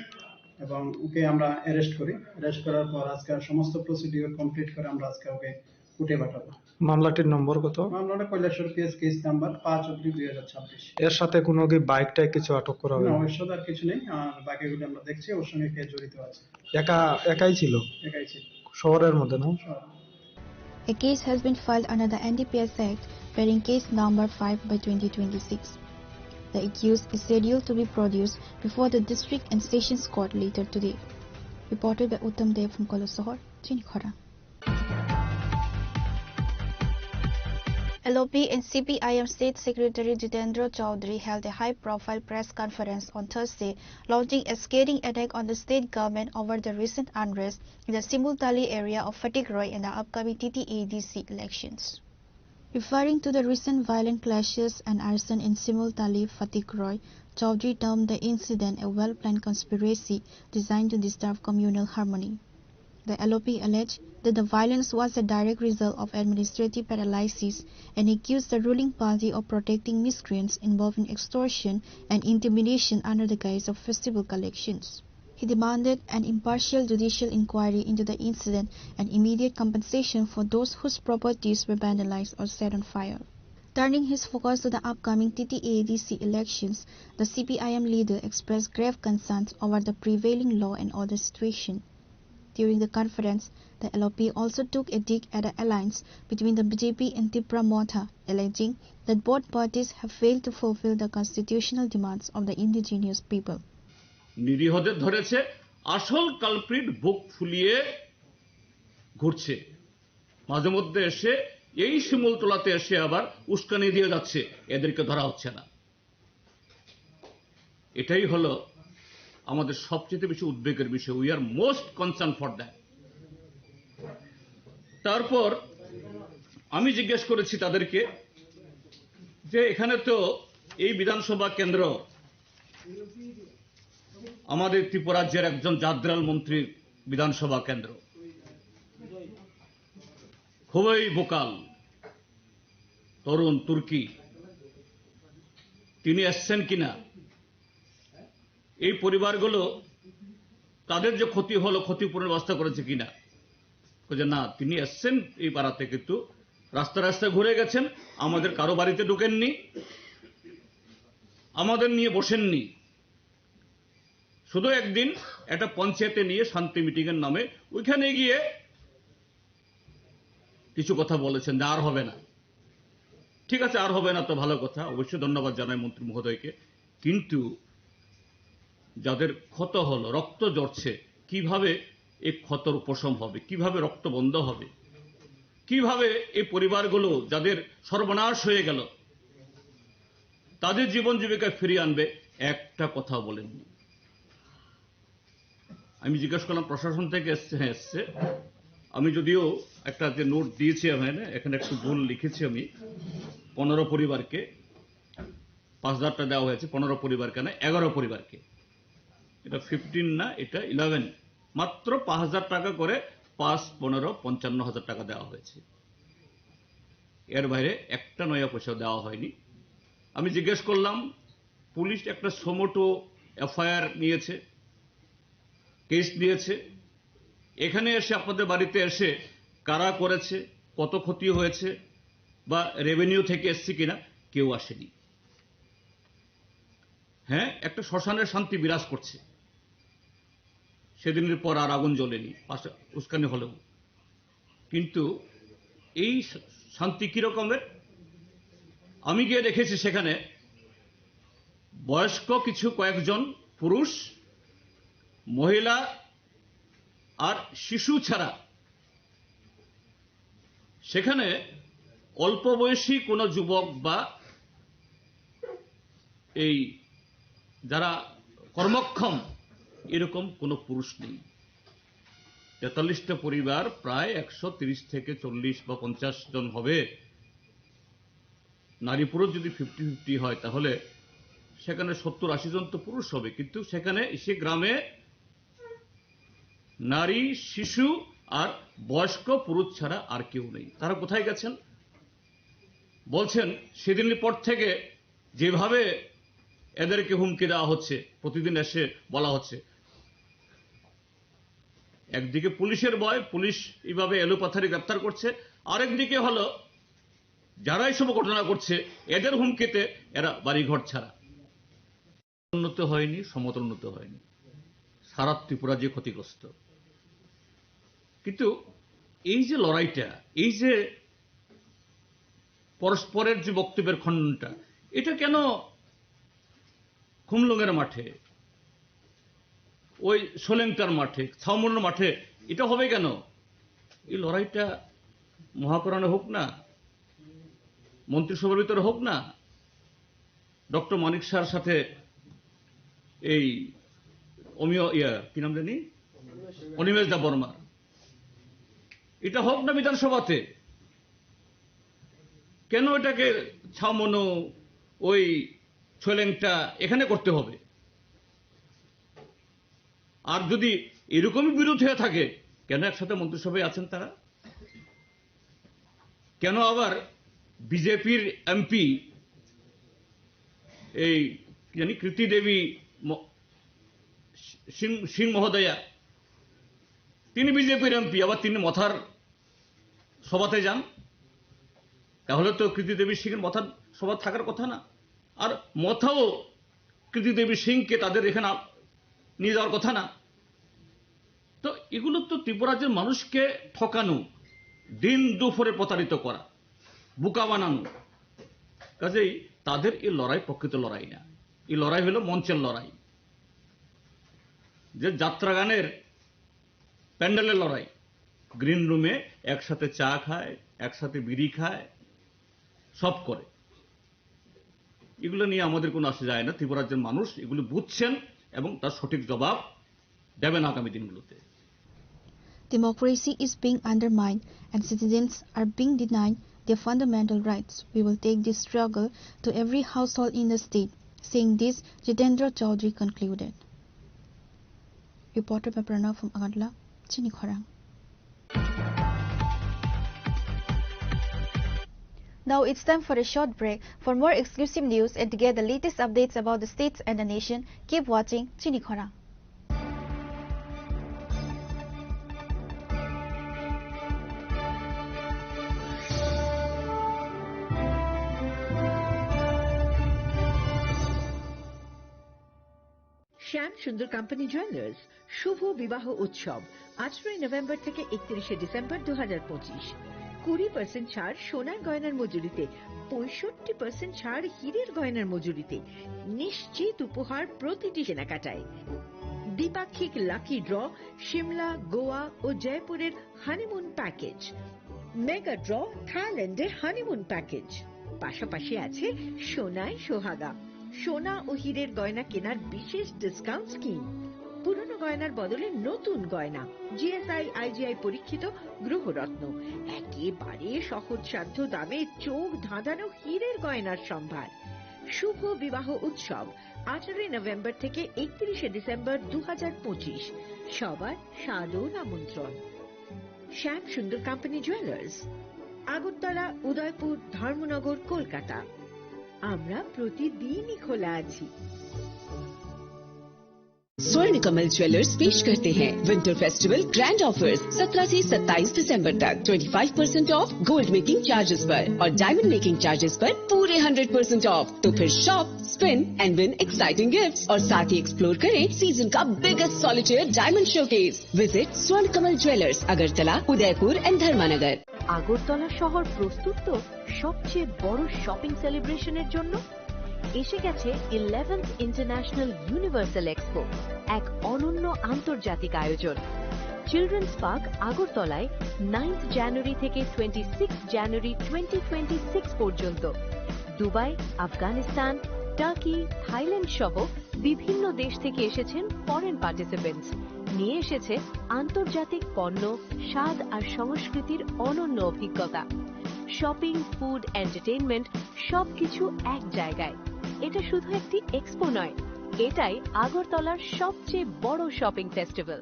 এবং ওকে আমরা অ্যারেস্ট করি। অ্যারেস্ট করার পর আজকে সমস্ত প্রসিডিওর কমপ্লিট করে আমরা আজকে ওকে কোর্টে পাঠাবো। মামলাটির নম্বর কত? মামলাটা কৈলাসহর পিএস কেস নাম্বার 5/2026। এর সাথে কোনো কি বাইকটায় কিছু আটক করা হবে? না, ওর সাথে আর কিছু নেই, আর বাকিগুলো আমরা দেখছি ওর সঙ্গে কে জড়িত আছে। একাই ছিল? একাই ছিল। শহরের মধ্যে না? A case has been filed under the NDPS Act bearing case number 5/2026. The accused is scheduled to be produced before the district and sessions court later today. Reported by Uttam Dev from Kalasahar, Chinkhara. LOP and CPIM State Secretary Jitendra Chaudhary held a high-profile press conference on Thursday, launching a scathing attack on the state government over the recent unrest in the Simultali area of Phatikroi in the upcoming TTADC elections. Referring to the recent violent clashes and arson in Simultali, Phatikroi, Chaudhary termed the incident a well-planned conspiracy designed to disturb communal harmony. The LOP alleged that the violence was a direct result of administrative paralysis and accused the ruling party of protecting miscreants involved in extortion and intimidation under the guise of festival collections. He demanded an impartial judicial inquiry into the incident and immediate compensation for those whose properties were vandalized or set on fire. Turning his focus to the upcoming TTADC elections, the CPIM leader expressed grave concerns over the prevailing law and order situation. During the conference, the LOP also took a dig at the alliance between the BJP and Tipra Motha, alleging that both parties have failed to fulfill the constitutional demands of the indigenous people. নিরীহদের ধরেছে, আসল culprit বুক ফুলিয়ে ঘুরছে, মাঝে মধ্যে এসে এই শিমুলতলাতে এসে আবার উস্কানি দিয়ে যাচ্ছে, এদেরকে ধরা হচ্ছে না। এটাই হলো আমাদের সবচেয়ে বেশি উদ্বেগের বিষয়। We are most concern for that. তারপর আমি জিজ্ঞেস করেছি তাদেরকে যে এখানে তো এই বিধানসভা কেন্দ্র আমাদের ত্রিপুরা রাজ্যের একজন জাদ্রাল মন্ত্রীর বিধানসভা কেন্দ্র, খুবই বোকাল তরুণ তুর্কি, তিনি এসছেন কিনা, এই পরিবারগুলো তাদের যে ক্ষতি হলো ক্ষতিপূরণের ব্যবস্থা করেছে কিনা। যে না, তিনি এসছেন এই পাড়াতে, কিন্তু রাস্তা রাস্তায় ঘুরে গেছেন, আমাদের কারো বাড়িতে ঢুকেননি, আমাদের নিয়ে বসেননি। শুধু একদিন একটা পঞ্চায়েতে নিয়ে শান্তি মিটিং এর নামে ওইখানে গিয়ে কিছু কথা বলেছেন যে আর হবে না। ঠিক আছে, আর হবে না তো ভালো কথা, অবশ্যই ধন্যবাদ জানাই মন্ত্রী মহোদয়কে। কিন্তু যাদের ক্ষত হলো, রক্ত ঝরছে, কিভাবে এই ক্ষতর উপশম হবে, কিভাবে রক্ত বন্ধ হবে, কিভাবে এই পরিবারগুলো যাদের সর্বনাশ হয়ে গেল তাদের জীবন জীবিকা ফিরিয়ে আনবে, একটা কথা বলেননি। আমি জিজ্ঞেস করলাম প্রশাসন থেকে এসছে? হ্যাঁ এসছে। আমি যদিও একটা যে নোট দিয়েছি এখানে একটু ভুল লিখেছি, আমি 15 পরিবারকে 5,000 টাকা দেওয়া হয়েছে, 15 পরিবারকে না 11 পরিবারকে। এটা 15 না, এটা 11, মাত্র 5,000 টাকা করে 5, 15, 55,000 টাকা দেওয়া হয়েছে। এর বাইরে একটা নয়া পয়সা দেওয়া হয়নি। আমি জিজ্ঞেস করলাম, পুলিশ একটা সমোটো এফআইআর নিয়েছে, কেস নিয়েছে, এখানে এসে আপনাদের বাড়িতে এসে কারা করেছে, কত ক্ষতি হয়েছে বা রেভিনিউ থেকে এসছে কিনা, কেউ আসেনি। হ্যাঁ, একটা শ্মশানের শান্তি বিরাজ করছে, সেদিনের পর আর আগুন জ্বলেনি, উস্কানি হলেও। কিন্তু এই শান্তি কি রকমের? আমি গিয়ে দেখেছি সেখানে বয়স্ক কিছু কয়েকজন পুরুষ, মহিলা আর শিশু ছাড়া সেখানে অল্প বয়সী কোনো যুবক বা এই যারা কর্মক্ষম এরকম কোনো পুরুষ নেই। 43টা পরিবার, প্রায় 130 থেকে 40 বা 50 জন হবে। নারী পুরুষ যদি 50-50 হয় তাহলে সেখানে 70-80 জন তো পুরুষ হবে, কিন্তু সেখানে সে গ্রামে নারী, শিশু আর বয়স্ক পুরুষ ছাড়া আর কেউ নেই। তারা কোথায় গেছেন? বলছেন সেদিনের পর থেকে যেভাবে এদেরকে হুমকি দেওয়া হচ্ছে, প্রতিদিন এসে বলা হচ্ছে, একদিকে পুলিশের ভয়, পুলিশ এইভাবে এলোপাথারি গ্রেপ্তার করছে, আরেকদিকে হলো যারা এইসব ঘটনা করছে এদের হুমকিতে এরা বাড়িঘর ছাড়া। উন্নত হয়নি, সমতল উন্নত হয়নি, সারা ত্রিপুরা যে ক্ষতিগ্রস্ত। কিন্তু এই যে লড়াইটা, এই যে পরস্পরের যে বক্তব্যের খণ্ডনটা, এটা কেন খুমলুঙের মাঠে, ওই সোলেংটার মাঠে, ছাউমুনের মাঠে এটা হবে কেন? এই লড়াইটা মহাকরণে হোক না, মন্ত্রিসভার ভিতরে হোক না, ডক্টর মানিক শাহর সাথে এই কি নাম জানি, অনিমেষ দা বর্মা, এটা হোক না বিধানসভাতে। কেন এটাকে ছাউমনু, ওই ছোলেংটা এখানে করতে হবে? আর যদি এরকমই বিরোধ হয়ে থাকে, কেন একসাথে মন্ত্রিসভায় আছেন তারা? কেন আবার বিজেপির এমপি এই জানি কৃতি দেবী সিং মহোদয়া, তিনি বিজেপির এমপি, আবার তিনি মথার সভাতে যান? তাহলে তো কৃতি দেবী সিংয়ের মাথা সবার থাকার কথা না, আর মাথাও কৃতি দেবী সিংকে তাদের এখানে নিয়ে যাওয়ার কথা না। তো এগুলো তো ত্রিপুরা রাজ্যের মানুষকে ঠকানো, দিন দুপুরে প্রতারিত করা, বোকা বানানো। কাজেই তাদের এই লড়াই প্রকৃত লড়াই না, এই লড়াই হলো মঞ্চের লড়াই, যে যাত্রা গানের প্যান্ডেলের লড়াই। গ্রিন রুমে একসাথে চা খায়, একসাথে বিড়ি খায়, সব করে। এগুলো নিয়ে আমাদের কোনো আসে যায় না। ত্রিপুরা রাজ্যের মানুষ এগুলো বুঝছেন এবং তার সঠিক জবাব দেবেন আগামী দিনগুলোতে। Democracy is being undermined and citizens are being denied their fundamental rights. We will take this struggle to every household in the state. Saying this, Jitendra Chaudhary concluded. Reporter by Pranav from Agartala, Chinikhorang. Now it's time for a short break. For more exclusive news and to get the latest updates about the states and the nation, keep watching Chinikhorang. Shyam Sundar company jewellers শুভ বিবাহ উৎসব 18 November থেকে 31 December 2025। 20% ছাড় সোনার গয়নার মজুরিতে, 65% ছাড় হীরের গয়নার মজুরিতে, নিশ্চিত উপহার প্রতিটি কেনাকাটায়। দ্বিপাক্ষিক লাকি ড্র, শিমলা, গোয়া ও জয়পুরের হানিমুন প্যাকেজ, মেগা ড্র, থাইল্যান্ডে হানিমুন প্যাকেজ। পাশাপাশি আছে সোনায় সোহাগা, সোনা ও হীরের গয়না কেনার বিশেষ ডিসকাউন্ট স্কিম। পুরনো গয়নার বদলে নতুন গয়না, জিএসআই আইজিআই পরীক্ষিত গ্রহরত্ন, একেবারে সহজসাধ্য দামে চোখ ধাঁধানো হীরের গয়নার সম্ভার। শুভ বিবাহ উৎসব 18 নভেম্বর থেকে 31 ডিসেম্বর 2025। সবার সাদর আমন্ত্রণ। শ্যাম সুন্দর কোম্পানি জুয়েলার্স, আগরতলা, উদয়পুর, ধর্মনগর, কলকাতা। আমরা প্রতিদিনই খোলা আছি। स्वर्ण कमल ज्वेलर्स पेश करते हैं विंटर फेस्टिवल ग्रैंड ऑफर्स 17 से 27 दिसंबर तक 25% ऑफ गोल्ड मेकिंग चार्जेस पर और डायमंड मेकिंग चार्जेस पर पूरे 100% ऑफ। तो फिर shop, spin and win exciting gifts और साथ ही एक्सप्लोर करें सीजन का biggest solitaire diamond showcase. Visit Swarna Kamal jewellers, Agartala, Udaipur and धर्मानगर। Agartala শহর প্রস্তুত তো সবচেয়ে বড় শপিং সেলিব্রেশনের জন্য। এসে গেছে 11th ইন্টারন্যাশনাল ইউনিভার্সাল এক্সপো, এক অনন্য আন্তর্জাতিক আয়োজন। চিলড্রেন্স পার্ক আগরতলায় 9th জানুয়ারি থেকে 26 জানুয়ারি 2026 পর্যন্ত। দুবাই, আফগানিস্তান, টার্কি, থাইল্যান্ড সহ বিভিন্ন দেশ থেকে এসেছেন ফরেন পার্টিসিপেন্টস। নিয়ে এসেছে আন্তর্জাতিক পণ্য, স্বাদ আর সংস্কৃতির অনন্য অভিজ্ঞতা। শপিং, ফুড, এন্টারটেইনমেন্ট সবকিছু এক জায়গায়। এটা শুধু একটি এক্সপো নয়, এটাই আগরতলার সবচেয়ে বড় শপিং ফেস্টিভ্যাল।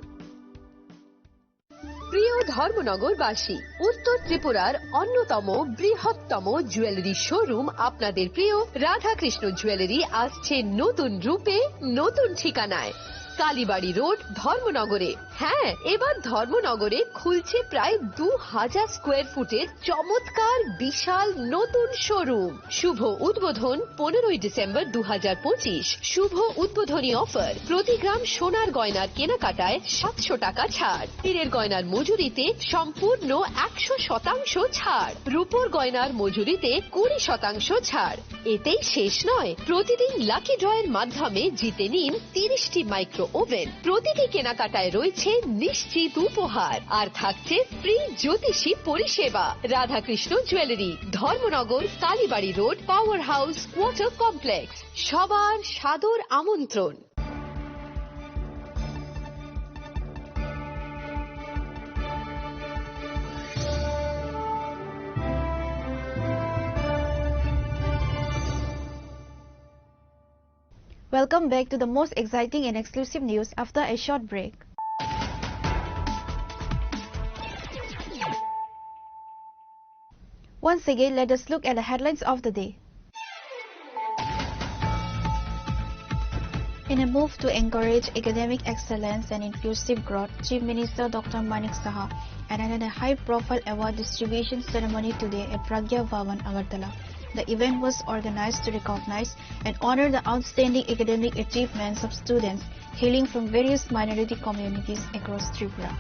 প্রিয় ধর্মনগরবাসী, উত্তর ত্রিপুরার অন্যতম বৃহত্তম জুয়েলারি শোরুম আপনাদের প্রিয় রাধাকৃষ্ণ জুয়েলারি আসছে নতুন রূপে, নতুন ঠিকানায়। কালীবাড়ি রোড, ধর্মনগরে। হ্যাঁ, এবার ধর্মনগরে খুলছে প্রায় 2000 স্কোয়ার ফুটের চমৎকার বিশাল নতুন শোরুম। শুভ উদ্বোধন 15 ডিসেম্বর 2025। শুভ উদ্বোধনী অফার, প্রতি গ্রাম সোনার গয়নার কেনাকাটায় 700 টাকা ছাড়, হীরের গয়নার মজুরিতে সম্পূর্ণ 100% ছাড়, রূপোর গয়নার মজুরিতে 20% ছাড়। এতেই শেষ নয়, প্রতিদিন লাকি ড্রয়ের মাধ্যমে জিতে নিন 30টি মাইক্রো ওভেন। প্রতিটি কেনাকাটায় রয়েছে নিশ্চিত উপহার আর থাকছে ফ্রি জ্যোতিষী পরিষেবা। Radhakrishna jewellery, Dharmanagar, Kalibari road, power house, water complex. সবার সাদর আমন্ত্রণ। Welcome back to the most exciting and exclusive news after a short break. Once again, let us look at the headlines of the day. In a move to encourage academic excellence and inclusive growth, Chief Minister Dr. Manik Saha attended a high-profile award distribution ceremony today at Pragya Bhavan, Agartala. The event was organized to recognize and honor the outstanding academic achievements of students hailing from various minority communities across Tripura.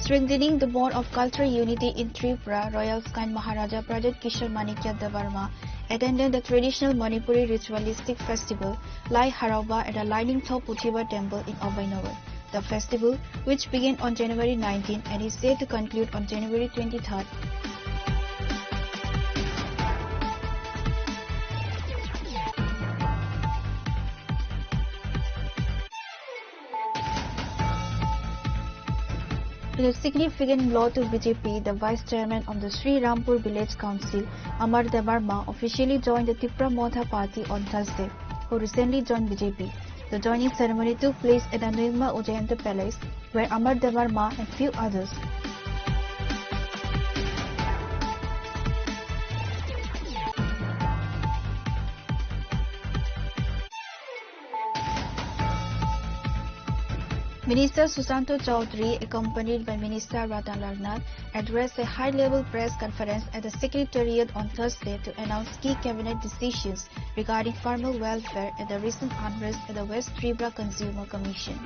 Strengthening the bond of cultural unity in Tripura, Royal Sky Maharaja Pradat Kishore Manikya Devarma attended the traditional Manipuri ritualistic festival Lai Harauba at the Lining Top Puthiba Temple in Abhainagar. The festival, which began on January 19 and is set to conclude on January 23rd, in a significant blow to BJP, the Vice Chairman of the Sri Rampur Village Council, Amar Devarma, officially joined the Tipra Motha party on Thursday, who recently joined BJP. The joining ceremony took place at the Nirma Ujayanta Palace, where Amar Devarma and few others Minister Susanto Chaudhary, accompanied by Minister Ratan Larnath, addressed a high-level press conference at the Secretariat on Thursday to announce key cabinet decisions regarding farmer welfare at the recent unrest at the West Tripura Consumer Commission.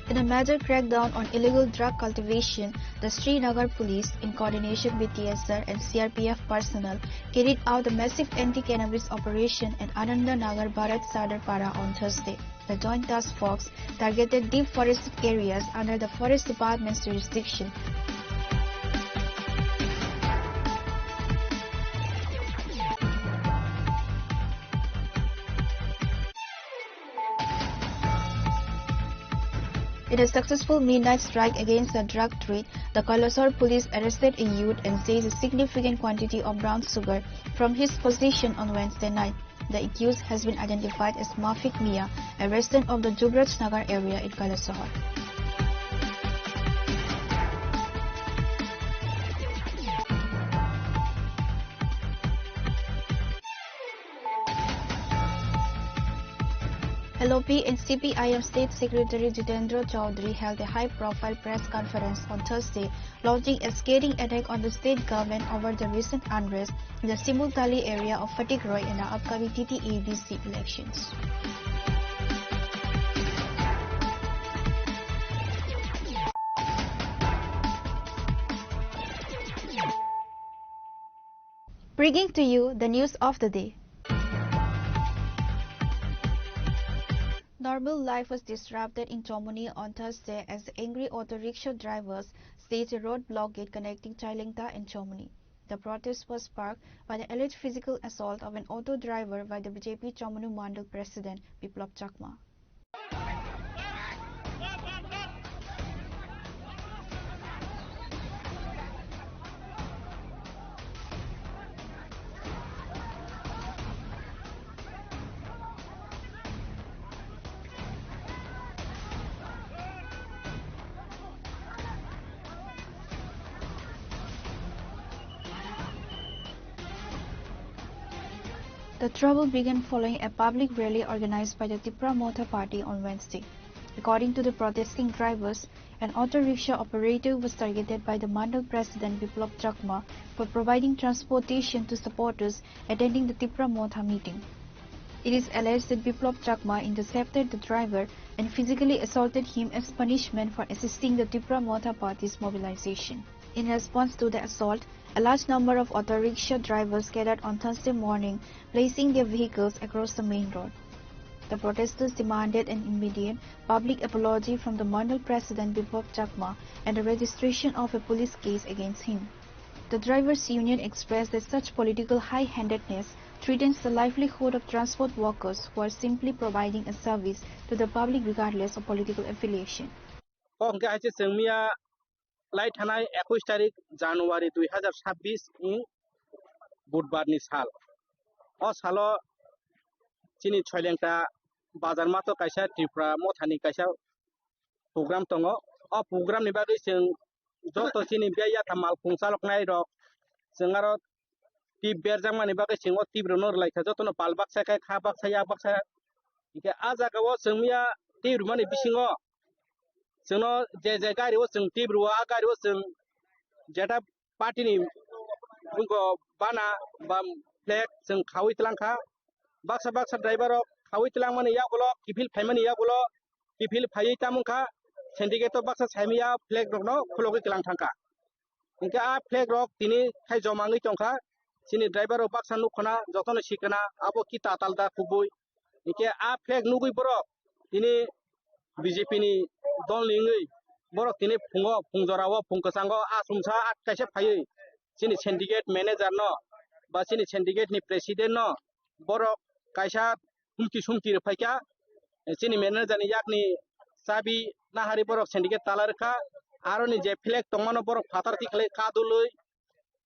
In a major crackdown on illegal drug cultivation, the Srinagar police, in coordination with TSR and CRPF personnel, carried out a massive anti-cannabis operation at Ananda Nagar Bharat Sadar Para on Thursday. The joint task force targeted deep forested areas under the Forest Department's jurisdiction. In a successful midnight strike against the drug trade, the Kalasore police arrested a youth and seized a significant quantity of brown sugar from his possession on Wednesday night. The accused has been identified as Mafik Mia, a resident of the Jubraj Nagar area in Kalasore. LOP and CPIM State Secretary Jitendra Chaudhary held a high-profile press conference on Thursday, launching a scathing attack on the state government over the recent unrest in the Simultali area of Fatigroy in the upcoming TTABC elections. Bringing to you the news of the day. Normal life was disrupted in Chamonix on Thursday as the angry auto rickshaw drivers staged a road blockade connecting Chailengta and Chamonix. The protest was sparked by the alleged physical assault of an auto driver by the BJP Chamonix Mandal President Biplab Chakma. The trouble began following a public rally organized by the Tipra Motha party on Wednesday. According to the protesting drivers, an auto rickshaw operator was targeted by the Mandal President Biplab Chakma for providing transportation to supporters attending the Tipra Motha meeting. It is alleged that Biplab Chakma intercepted the driver and physically assaulted him as punishment for assisting the Tipra Motha party's mobilization. In response to the assault, a large number of auto rickshaw drivers gathered on Thursday morning, placing their vehicles across the main road. The protesters demanded an immediate public apology from the Mandal President Biplab Chakma and the registration of a police case against him. The drivers' union expressed that such political high-handedness threatens the livelihood of transport workers who are simply providing a service to the public regardless of political affiliation. লাই थानाय 21 तारिख জানুয়ারি 2026 ing बुधबारनि साल अ सालो चिनि छयलेंटा बाजार मातो कायसा Tripura मथानि कायसा program tongo o program ni bagui जों joto chini beya tamal pungsaloknai rok जों aro ti berjangmani bagui जों o tibrono laika jotono balbaksa kai kha baksa ya baksa ike a jagao जों miya tibrumani bisingo जोंनो जे गारियाव जों तिब्रुआ गारियाव जों जेटा पार्टीनि बुंगो बाना बा फ्लेग जों खावै तलांखा बाक्सा बाक्सा ड्राइभार खावै तलांमानि यागलो किफिल फाइमानि यागलो किफिल फायै तामुखा सिंडिकेट बाक्सा साइमिया फ्लेग रकनो खुलगै तलां थांखा इनका आ फ्लेग रक तिनि खाय जमाङै तंखा सिनि ड्राइभार बाक्सा नुखना जतनो सिकना आबो कि तातालदा खुबुय इके आ फ्लेग नुगै बरो तिनि बीजेपी नि दल लिङै बरक तिनि फुङो फुंजराव फुंकसांगो आसुमसा आटकायसे फायै सिनि सिंडिकेट मैनेजर न बा सिनि सिंडिकेट नि प्रेसिडेंट न बरक कायसा हुमकी सुमकी फायका सिनि मैनेजर नि याकनि साबि नाहारि बरक सिंडिकेट तालारखा आरो नि जे फ्लेग तंमानो बरक फातारति खले कादुलै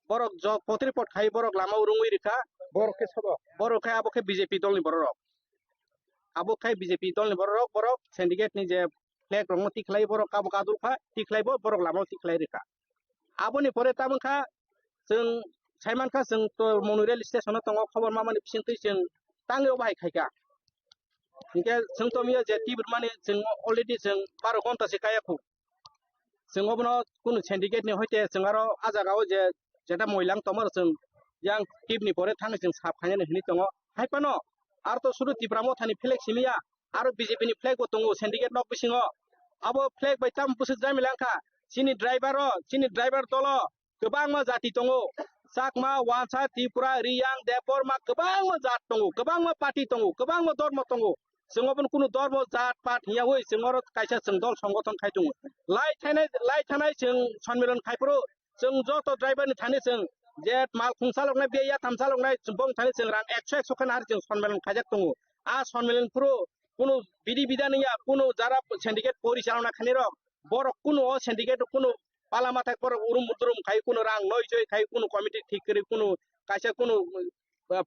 बरक ज पत्रिपट खाय बरक लामा उरुङै रिखा बरके सब बरक खाय आबोखे बीजेपी दल नि बरक आबो खाय बीजेपी दल नि बरक सिंडिकेट नि जे फ्लेग रंग तिखलाई बरक काबो कादुलखा तिखलाइबो बरक लामा तिखलाई रिखा आबोनि परे तामखा जों साइमानखा जों तो मनुरेल स्टेशन तंग खबर मामानि पिसिंतै जों तांगेव बाहाय खायका इनके जों तो मिया जे तिब्र माने जों अलरेडी जों 12 घंटा से कायाखौ जों अबनो कुनु सिंडिकेट नि होते जों आरो आजागाव जे जेटा मयलां तमर जों यां टिपनि परे थाङै जों साफायनो हनि दङ हायपानो आरो तो सुरु तिब्रा मथानि फ्लेग सिमिया आरो बीजेपी नि फ्लेग दङ सिंडिकेट नक बिसिङो आबो फ्लेग बायताम बुसु जामिलांखा सिनि ड्राइभार दलो गोबां मा जाति दङ साकमा वानसा त्रिपुरा रियां देपर मा गोबां जात दङ गोबां मा पार्टी दङ गोबां मा धर्म दङ जोंबो कुनु धर्म जात पाट हियावै जोंर कायसा जों दल संगठन खाय दङ लाइ थानाय जों सम्मेलन खायफोर जों जत ड्राइभार नि थाने जों जे माल खुंसालकनाय बेया थामसालकनाय बं थाने जों रां 100 खान आरो जों सम्मेलन खायजाक दङ आ सम्मेलन पुरो कुनु बिधि बिधानिया कुनु जारा सिंडिकेट परिचालना खानि र बर कुनु ओ सिंडिकेट कुनु पालामाथा बर उरुम दुरुम खाय कुनु रां नय जय खाय कुनु कमिटि ठीक करि कुनु कायसा कुनु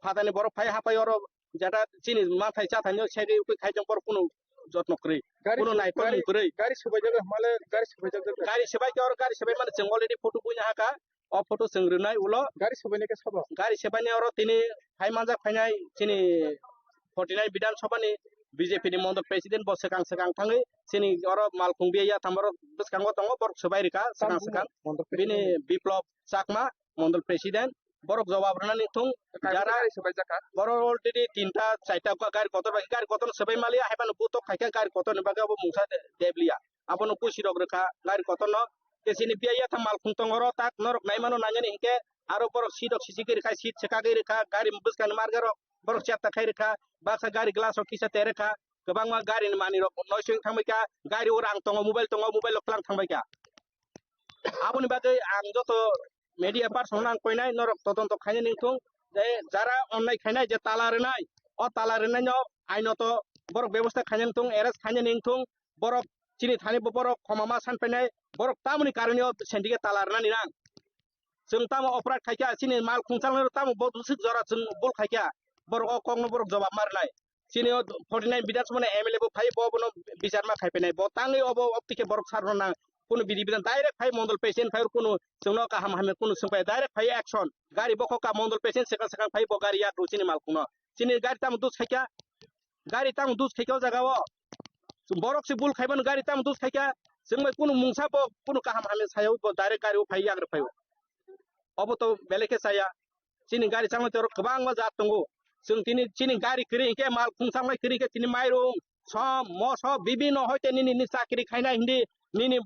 फादानि बर फाय हापाय और जेटा चिनि माथाय चाथानि सेरि खाय जों बर कुनु जत्न करै कुनु नायफोर करै गारि सबाय जागा माले गारि सबाय और गारि सबाय माने जों अलरेडी फोटो बुइना हाका अ फोटो संग्रनाय उलो गारि सबायनि के सब गारि सबायनि और तिनि फाय मानजा फायनाय चिनि 49 विधान सभानि बीजेपी नि मंडल प्रेसिडेंट बस सेकां थाङै सिनि और मालफुं बेया थामर बसकांगो दङ बरक सबाय रिका सेकां बिनि बिप्लब चाकमा मंडल प्रेसिडेंट बरक जवाब रनानि थुं जारा सबाय जाका बर अलरेडी 3टा 4टा गारि कतर सबाय मालिया हायबानो बुतो खायका गारि कतर बागाबो मुसा देबलिया आबनो कुसिरक रेखा गारि कतर न केसिनि बेया था मालफुं तंगरो ताक नरक नायमानो नायनि हिके आरो बरक सिदक सिसिगिरि खाय सिट सेकागै रेखा गारि बसकान मार्गारो बरक चारता खाय रेखा बाक्सा गारि ग्लास किसा तेरेखा गोबां मा गारि मानि रक नयसिं थांबायका गारि और आं तंग मोबाइल क्लां थांबायका आबोनि बागै आं जत मीडिया पार्सन आं कयनाय नरक तदन्त खायनो निंथुं जे जारा अननाय खायनाय जे तालारेनाय अ तालारेनाय न आइनत बरक व्यवस्था खायनो निंथुं एरेस्ट खायनो निंथुं बरक चिनि थानि बरक खमामा सानफैनाय बरक तामुनि कारनियो सिंडिकेट तालारेनानि नां जों ताम अपराध खायका चिनि माल खुंसालनो ताम बहुत जरा जों बुल खायका बरक अकंनो बरक जवाब मारनाय चिनि 49 विधानसभा एमएलए बो फाय बनो बिचार मा खायफैनाय ब तांगै अब अपटिके बरक सारना कुनु बिधि बिधान डाइरेक्ट फाय मंडल पेशेंट फाय कुनु जोंनो का हाम कुनु संपाय डाइरेक्ट फाय एक्शन गारि बखो का मंडल पेशेंट सेकां फाय ब गारि या चिनि माल खुनो चिनि गारि ताम दुस खायका गारि ताम दुस खायका जगाव बरक से बुल खायबन गारि ताम दुस खायका जों कुनु मुंसा ब कुनु का हाम सायाव ब डाइरेक्ट गारि फाय याग्र फाय अब तो बेलेके साया चिनि गारि चांग तर गोबां मा जात दंगो जों चिनि गारि करि के माल खुंसांनाय करि के चिनि माइरं सम मस बिभिन्न होते निनि चाकरि खायनाय हिंदी निनि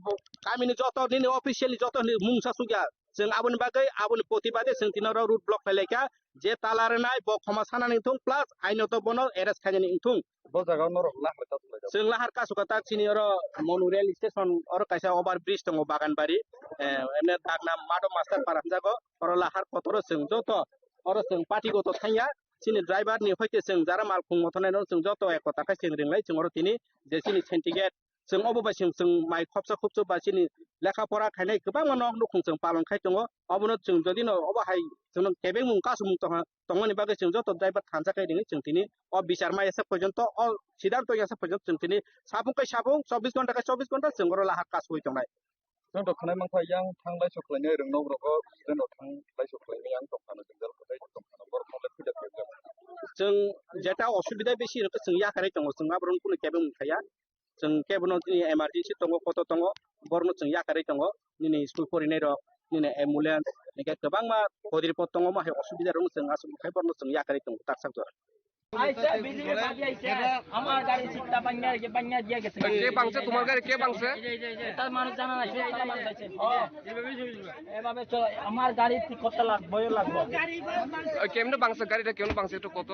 गामिनि जत निनि अफिशियली जत मुंसा सुग्या जों आबोनि बागै आबोनि प्रतिबादे जों तिनाव रुट ब्लक फायलायका जे तालारेनाय ब खमा सानानि थुं प्लास आइनत बनो एरेस्ट खायनि थुं ब जागा नरक लाख जों लाहार कासुकाता चिनि और मनुरेल स्टेशन और कायसा ओभार ब्रिज दङ बागानबारि एने दागना माडो मास्टार पाराम जागो और लाहार कतर जों जत और जों पार्टी गत थाया चिनि ड्राइभार नि होते जों जारा माल खुं मथनाय जों जत एक ताका जों रिंलाय जों और तिनि जे चिनि सिंडिकेट जों अबबाय जों माइ खबसा बा जोंनि लेखा फरा खायनाय गोबां मानक नखं जों पालन खाय दङ अबनो जों जुदि न अबाहाय जों केबे मुं कास मुं तंगनि बागै जों जत ड्राइभार थानजाखाय दिनै जों दिनै बिचार माय एसे पर्यन्त सिद्धांत एसे पर्यन्त जों दिनै साबुं 24 घन्टा 24 घन्टा जों गर लाहा कास होय दंनाय जों दखनाय मांफा यां थांलाय सख्लायनो रोंनाव ब्रखौ जों थांलाय सख्लायनो यां दखानो जों फथाय दखानो बर फले फैदा जों जेटा असुबिदा बेसि रक जों याखारै दङ जों माब्रन कुनु केबे मुंखाया जों केबनो दिनै एमारजेन्सि दङ कत दङ बरनो जों याखारै दङ दिनै स्कुल फरिनाय रक दिनै एम्बुलेन्स निके गोबां मा हदिरपत दङ मा असुबिदा रं जों आसुखाय बरनो जों याखारै दङ ताकसाबदर आइसे बिजली बाजी आइसे আমার গাড়ি সিটটা বান্না দিয়া গেছে কে বাংছে তোমার গাড়ি কে বাংছে এটা মানুষ জানা না এটা মানুষ আছে এভাবে চল আমার গাড়ি ঠিক করতে লাগবে ভয় লাগবে কেমনে বাংছে গাড়িটা কেমনে বাংছে একটু কত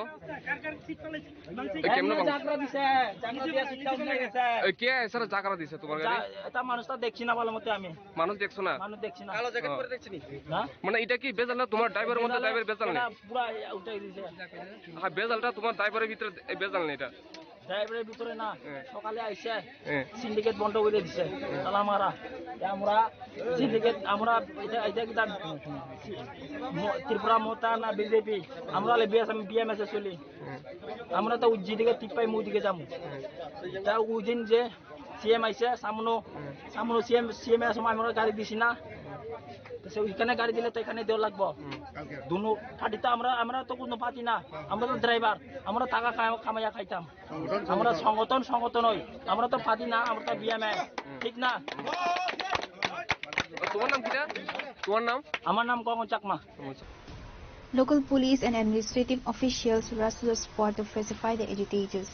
কেমনে বাংছে জাগরা দিছে জাগরা দিয়া সিটটা উঠে গেছে কে স্যার জাগরা দিছে তোমার গাড়ি এটা মানুষটা দেখছি না ভালো মতে আমি মানুষ দেখছো না মানুষ দেখছি না কালো জ্যাকেট পরে দেখছিনি না মানে এটা কি বেজাল না তোমার ড্রাইভারের মধ্যে ড্রাইভার বেজাল না পুরো উঠাই দিছে হ্যাঁ বেজালটা তোমার ড্রাইভারের ভিতরে বেজাল না এটা ড্রাইভারের ভিতরে না সকালে আইছে সিন্ডিকেট বন্ধ করে দিছে তালা মারা আমরা সিন্ডিকেট আমরা এটা কি ত্রিপুরা মোতা না বিজেপি আমরা বিএমএস এ চলি আমরা তো যেদিকে টিপ পাই মুদিকে যাবো তা ওই দিন যে সিএম আইছে সামনো সিএম এর সময় আমরা গাড়ি দিছি না সে ওইখানে গাড়ি দিলে তো এখানে দেওয়া লাগবো দুনো পার্টিতে আমরা তো কোনো পার্টি না আমরা তো ড্রাইভার আমরা টাকা কামাইয়া খাইতাম আমরা সংগঠন হই আমরা তো পার্টি না আমরা তো বিএমএ ঠিক না তোমার নাম কিটা তোমার নাম আমার নাম গগন Chakma Local police and administrative officials rushed to the spot to pacify the agitators.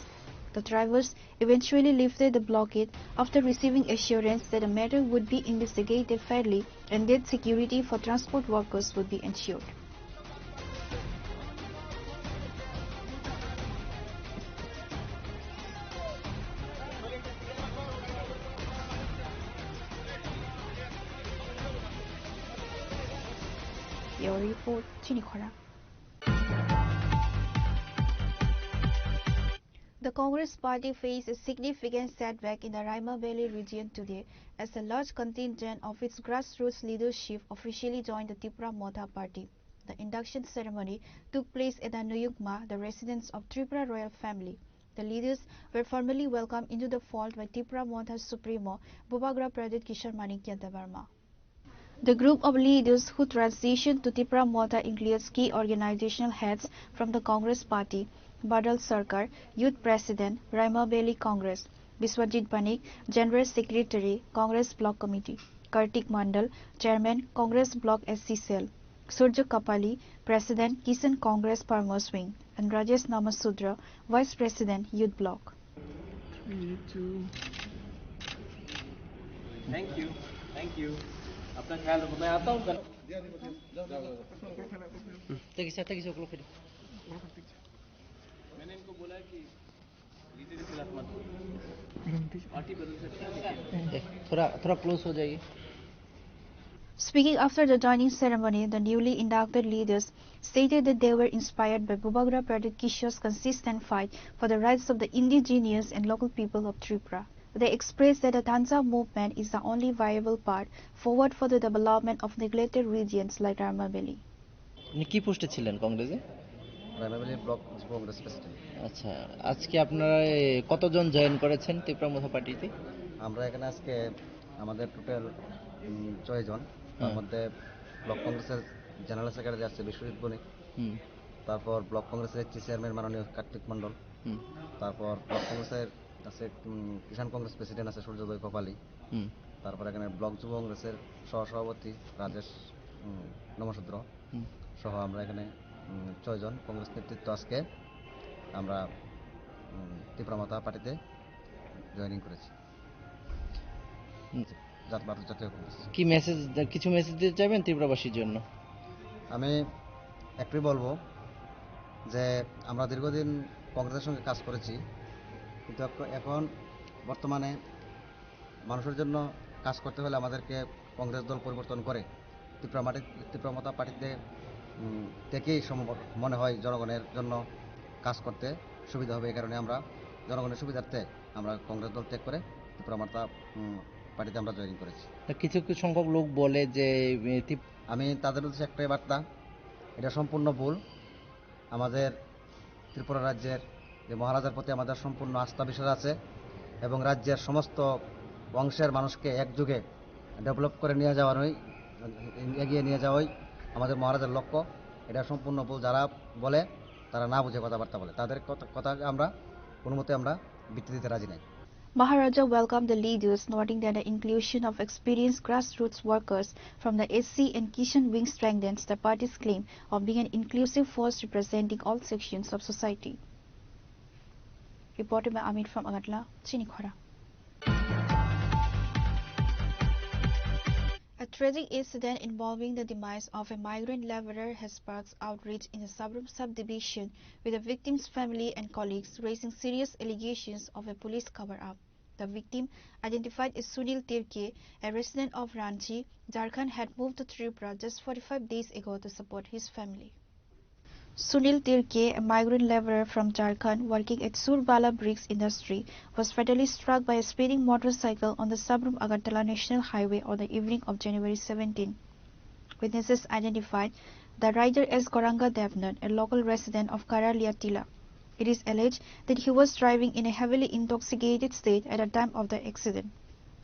The drivers eventually lifted the blockade after receiving assurance that the matter would be investigated fairly and that security for transport workers would be ensured. Your report, Chinikhora. The Congress party faced a significant setback in the Raima Valley region today as a large contingent of its grassroots leadership officially joined the Tripura Motha party. The induction ceremony took place at the Nuyukma, the residence of Tripura royal family. The leaders were formally welcomed into the fold by Tripura Motha Supremo Bubagra Pradit Kishore Manikya Devarma. The group of leaders who transitioned to Tripura Motha includes key organizational heads from the Congress party, Badal Sarkar, Youth President, Raima Valley Congress, Biswajit Banik, General Secretary, Congress Block Committee, Kartik Mandal, Chairman, Congress Block SC Cell, Surja Kapali, President, Kisan Congress Parmos Wing, and Rajesh Namasudra, Vice President, Youth Block. Thank you. अपना ख्याल रखो मैं आता हूँ मैंने इनको बोला कि लीडर के खिलाफ मत पार्टी बदल सकती है थोड़ा क्लोज हो जाइए. Speaking after the joining ceremony, the newly inducted leaders stated that they were inspired by Bubagra Pradit Kishore's consistent fight for the rights of the indigenous and local people of Tripura. They expressed that the Tanza movement is the only viable path forward for the development of neglected regions like Raima Valley. কি পোস্টে ছিলেন কংগ্রেসে? Raima valley block Congress president. আচ্ছা, আজকে আপনারা কতজন join করেছেন ত্রিপুরা মথা পার্টিতে? আমরা এখানে আজকে আমাদের টোটাল 6 জন, তার মধ্যে ব্লক কংগ্রেসের জেনারেল সেক্রেটারি আছে বিশ্বজিৎ বণিক, তারপর ব্লক কংগ্রেসের চেয়ারম্যান মাননীয় কার্তিক মন্ডল, তারপর ব্লক কংগ্রেসের আছে কিষাণ কংগ্রেস প্রেসিডেন্ট আছে সূর্যোদয় কপালি, তারপর এখানে ব্লক যুব কংগ্রেসের সহসভাপতি রাজেশ নমশূদ্র সহ আমরা এখানে 6 জন কংগ্রেস নেতৃত্ব আজকে আমরা ত্রিপুরা মথা পার্টিতে জয়েনিং করেছি। জাতীয় কংগ্রেস। কি মেসেজ, কিছু মেসেজ দিতে চাইবেন ত্রিপুরাবাসীর জন্য? আমি একটুই বলবো যে আমরা দীর্ঘদিন কংগ্রেসের সঙ্গে কাজ করেছি, কিন্তু এখন বর্তমানে মানুষের জন্য কাজ করতে হলে আমাদেরকে কংগ্রেস দল পরিবর্তন করে ত্রিপুরা মথা পার্টিতে থেকেই সম্ভব মনে হয় জনগণের জন্য কাজ করতে সুবিধা হবে। এই কারণে আমরা জনগণের সুবিধার্থে আমরা কংগ্রেস দল ত্যাগ করে ত্রিপুরা মাতা পার্টিতে আমরা জয়েন করেছি। কিছু কিছু সংখ্যক লোক বলে যে আমি তাদের উদ্দেশ্যে একটাই বার্তা, এটা সম্পূর্ণ ভুল। আমাদের ত্রিপুরা রাজ্যের যে মহারাজার প্রতি আমাদের সম্পূর্ণ আস্থা বিশ্বাস আছে এবং রাজ্যের সমস্ত অংশের মানুষকে একযোগে ডেভেলপ করে নিয়ে যাওয়ারই, এগিয়ে নিয়ে যাওয়াই আমাদের মহারাজার লক্ষ্য। এটা সম্পূর্ণ ভুল। যারা বলে তারা না বুঝে কথাবার্তা বলে, তাদের কথা আমরা কোনো মতে আমরা ভিত্তি দিতে রাজি নাই। Maharaja welcomed the leaders, noting that the inclusion of experienced grassroots workers from the SC and Kishan wing strengthens the party's claim of being an inclusive force representing all sections of society. Reported by Amit from Agartala, Chinikhora. A tragic incident involving the demise of a migrant laborer has sparked outrage in the Sabrum subdivision, with the victim's family and colleagues raising serious allegations of a police cover-up. The victim, identified as Sunil Tirke, a resident of Ranchi, Jharkhand, had moved to Tripura just 45 days ago to support his family. Sunil Tirke, a migrant laborer from Jharkhand working at Surbala Bricks Industry, was fatally struck by a speeding motorcycle on the Sabrum Agartala National Highway on the evening of January 17. Witnesses identified the rider as Goranga Devnath, a local resident of Karalia Tila. It is alleged that he was driving in a heavily intoxicated state at the time of the accident.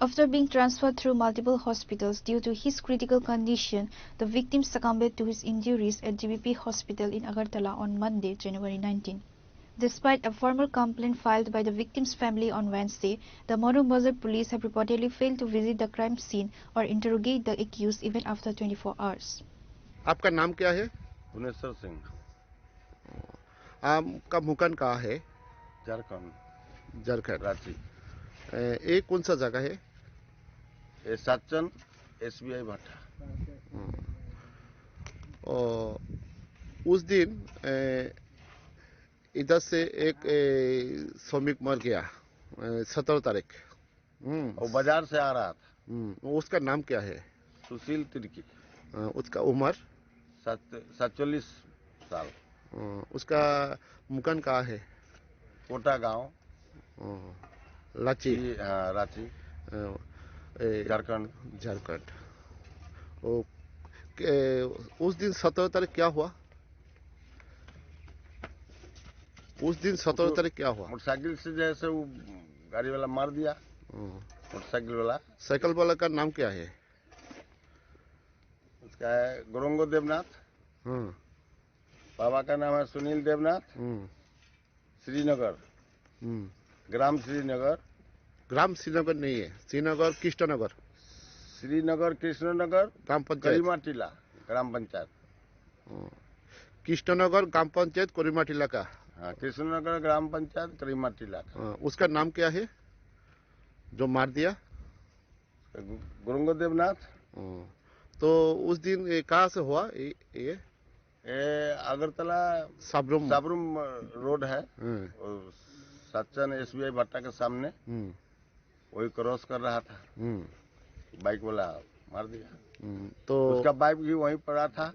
After being transferred through multiple hospitals due to his critical condition, the victim succumbed to his injuries at GBP Hospital in Agartala on Monday, January 19. Despite a formal complaint filed by the victim's family on Wednesday, the Monu Bazar police have reportedly failed to visit the crime scene or interrogate the accused even after 24 hours. आपका नाम क्या है? भुवनेश्वर सिंह। आपका मुकान कहाँ है? झारखंड। झारखंड, रांची। ये कौन सा जगह है? ये साचन SBI भाटा। और उस दिन इधर से एक श्रमिक मर गया 17 तारीख। वो बाजार से आ रहा था। उसका नाम क्या है? सुशील तिर्की। उसका उम्र 47 साल। उसका मुकान कहाँ है? कोटा गांव, रांची। रांची, झारखंड। झारखंड। उस दिन 17 तारीख क्या हुआ? उस दिन 17 तारीख क्या हुआ? मोटरसाइकिल से जैसे वो गाड़ी वाला मार दिया। मोटरसाइकिल वाला। साइकिल वाला का नाम क्या है? उसका है गोरंगो देवनाथ। बाबा का नाम है सुनील देवनाथ। श्रीनगर, ग्राम श्रीनगर। ग्राम श्रीनगर नहीं है, श्रीनगर कृष्णनगर। श्रीनगर कृष्णनगर ग्राम पंचायत करीमाटीला ग्राम पंचायत। कृष्णनगर ग्राम पंचायत करीमाटीला का। हाँ, कृष्णनगर ग्राम पंचायत करीमाटीला का। उसका नाम क्या है जो मार दिया? गुरुंगो देवनाथ। तो उस दिन कहाँ से हुआ ये? अगरतला साबरूम रोड है, सच्चन SBI भट्टा के सामने। वही क्रॉस कर रहा था, बाइक वाला मार दिया। तो उसका बाइक भी वहीं पड़ा था।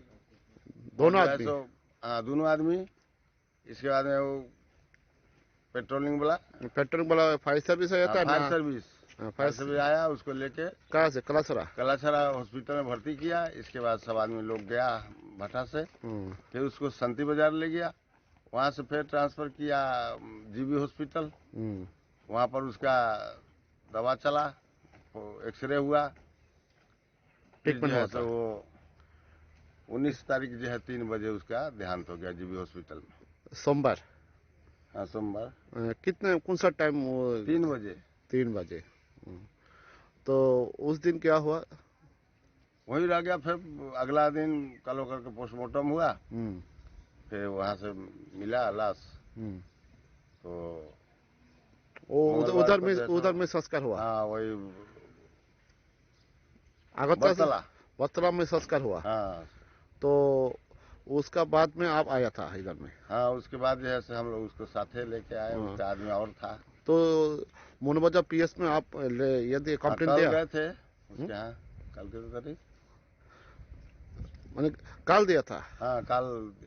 दोनों आदमी? हाँ, दोनों आदमी। इसके बाद में वो पेट्रोलिंग वाला फायर सर्विस आया था। फायर सर्विस आया, उसको लेके कहाँ से? कलाछरा हॉस्पिटल में भर्ती किया। इसके बाद सब आदमी लोग गया भट्टा से, फिर उसको संती बाजार ले गया। वहाँ से फिर ट्रांसफर किया GB हॉस्पिटल। वहाँ पर उसका दवा चला, एक्सरे हुआ। ट्रीटमेंट हुआ था। वो 19 तारीख जो है 3 बजे उसका देहांत हो गया GB हॉस्पिटल में। सोमवार? हाँ, सोमवार। कितने कौन सा टाइम? 3 बजे। 3 बजे। तो उस दिन क्या हुआ? वही रह गया। फिर अगला दिन कल करके पोस्टमार्टम हुआ। फिर वहाँ से मिला लाश। तो उधर में संस्कार हुआ। हाँ, वही बतला में संस्कार हुआ। हाँ। तो उसका बाद में आप आया था इधर में? हाँ, उसके बाद जैसे हम लोग उसको साथे लेके आए। उसका आदमी और था। तो मोनबाजार PS में आप यदि कंप्लेंट दिया? गए थे उसके यहाँ कल के तारीख, मैंने कल दिया था। हाँ, कल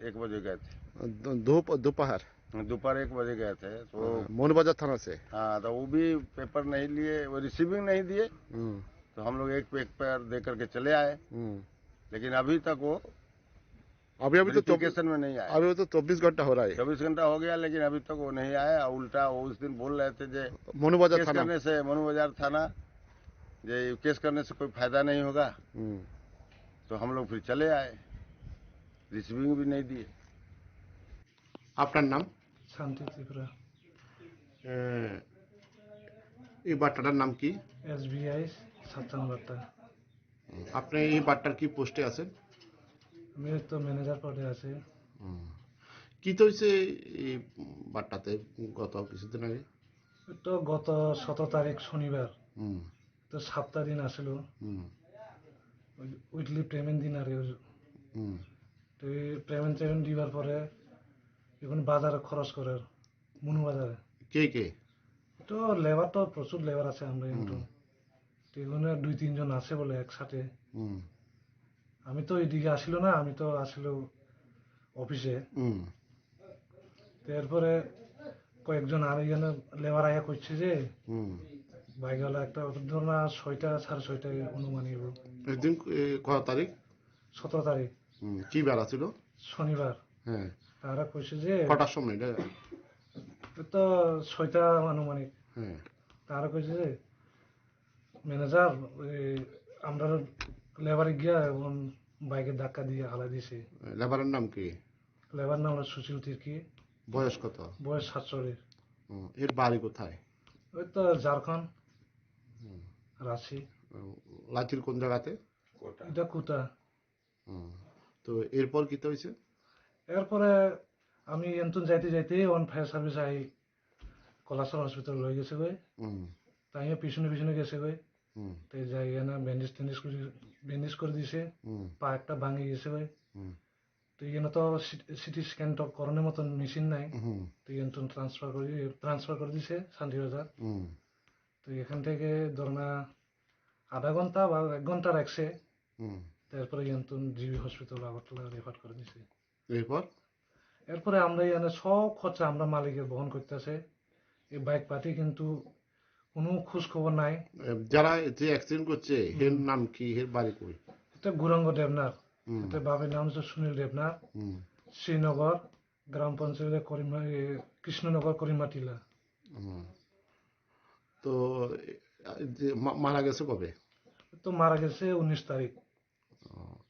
1 बजे गए थे। दोपहर? दोपहर 1 बजे गए थे तो मोनूबाजार थाना से। हाँ, तो वो भी पेपर नहीं लिए, वो रिसीविंग नहीं दिए, तो हम लोग एक पेपर दे करके चले आए, लेकिन अभी तक वो अभी तो वेरिफिकेशन में नहीं आया। अभी तो 24 घंटा हो रहा है। 24 घंटा हो गया, लेकिन अभी तक वो नहीं आया। उल्टा वो उस दिन बोल रहे थे जे मोनूबाजार केस थाना करने से, मोनूबाजार थाना, जे केस करने से कोई फायदा नहीं होगा, तो हम लोग फिर चले आए, रिसीविंग भी नहीं दिए। আপনার নাম? শান্তি ত্রিপুরা। এই বার্তাটার নাম কি? SBI সাতান বার্তা। আপনি এই বার্তার কি পোস্টে আছেন? আমি তো ম্যানেজার পদে আছি। কি তো হয়েছে এই বার্তাতে গত কিছুদিন আগে? তো গত 17 তারিখ শনিবার তো 7টা দিন আসলো উইকলি পেমেন্ট দিন আর তো পেমেন্ট দিবার পরে এখন বাজারে খরচ করে মনু বাজারে কে তো লেবার তো প্রচুর লেবার আছে আমরা কিন্তু তো এখানে 2-3 জন আছে বলে একসাথে আমি তো এদিকে আসিল না আমি তো আসিল অফিসে তারপরে কয়েকজন আর এখানে লেবার আয়া করছে যে বাইকওয়ালা একটা ধরুন 6টা 6:30 অনুমানিক একদিন কত তারিখ? 17 তারিখ। কি বার ছিল? শনিবার। হ্যাঁ, তারা কইছে যে কটার সময়? তো 6টা অনুমানিক। হ্যাঁ, তারা কইছে যে ম্যানেজার আমরা লেবারে গিয়া এবং বাইকে ধাক্কা দিয়ে হালা দিছে। লেবারের নাম কি? লেবার নাম হলো সুশীল তির্কি। বয়স কত? বয়স 47। এর বাড়ি কোথায়? ওই তো ঝাড়খণ্ড, রাঁচি। লাচির কোন জায়গাতে? এটা কুতা। তো এরপর কি হয়েছে? এরপরে আমি এনতুন যাইতে যাইতে অন ফায়ার সার্ভিস আই কলাসর হসপিটাল লই গেছে গই তাই পিছনে পিছনে গেছে গই তো যাই না ব্যান্ডেজ করে দিছে পা একটা ভাঙে গেছে গই তো এখানে তো সিটি স্ক্যান তো করানোর মতন মেশিন নাই তো এনতুন ট্রান্সফার করে দিছে শান্তিবাজার তো এখান থেকে ধরনা আধা ঘন্টা বা 1 ঘন্টা রাখছে তারপরে এনতুন জিবি হসপিটাল আগরতলা রেফার করে দিছে। এরপরে আমরা এখানে সব খরচা আমরা মালিকের বহন করতেছে এই বাইক পার্টি কিন্তু কোনো খোঁজ খবর নাই। যারা যে অ্যাক্সিডেন্ট করছে এর নাম কি, এর বাড়ি কই? এটা গুরাঙ্গ দেবনাথ, এটা বাবার নাম হচ্ছে সুনীল দেবনাথ, শ্রীনগর গ্রাম পঞ্চায়েতের কৃষ্ণনগর করিমাটিলা। তো মারা গেছে কবে? তো মারা গেছে 19 তারিখ।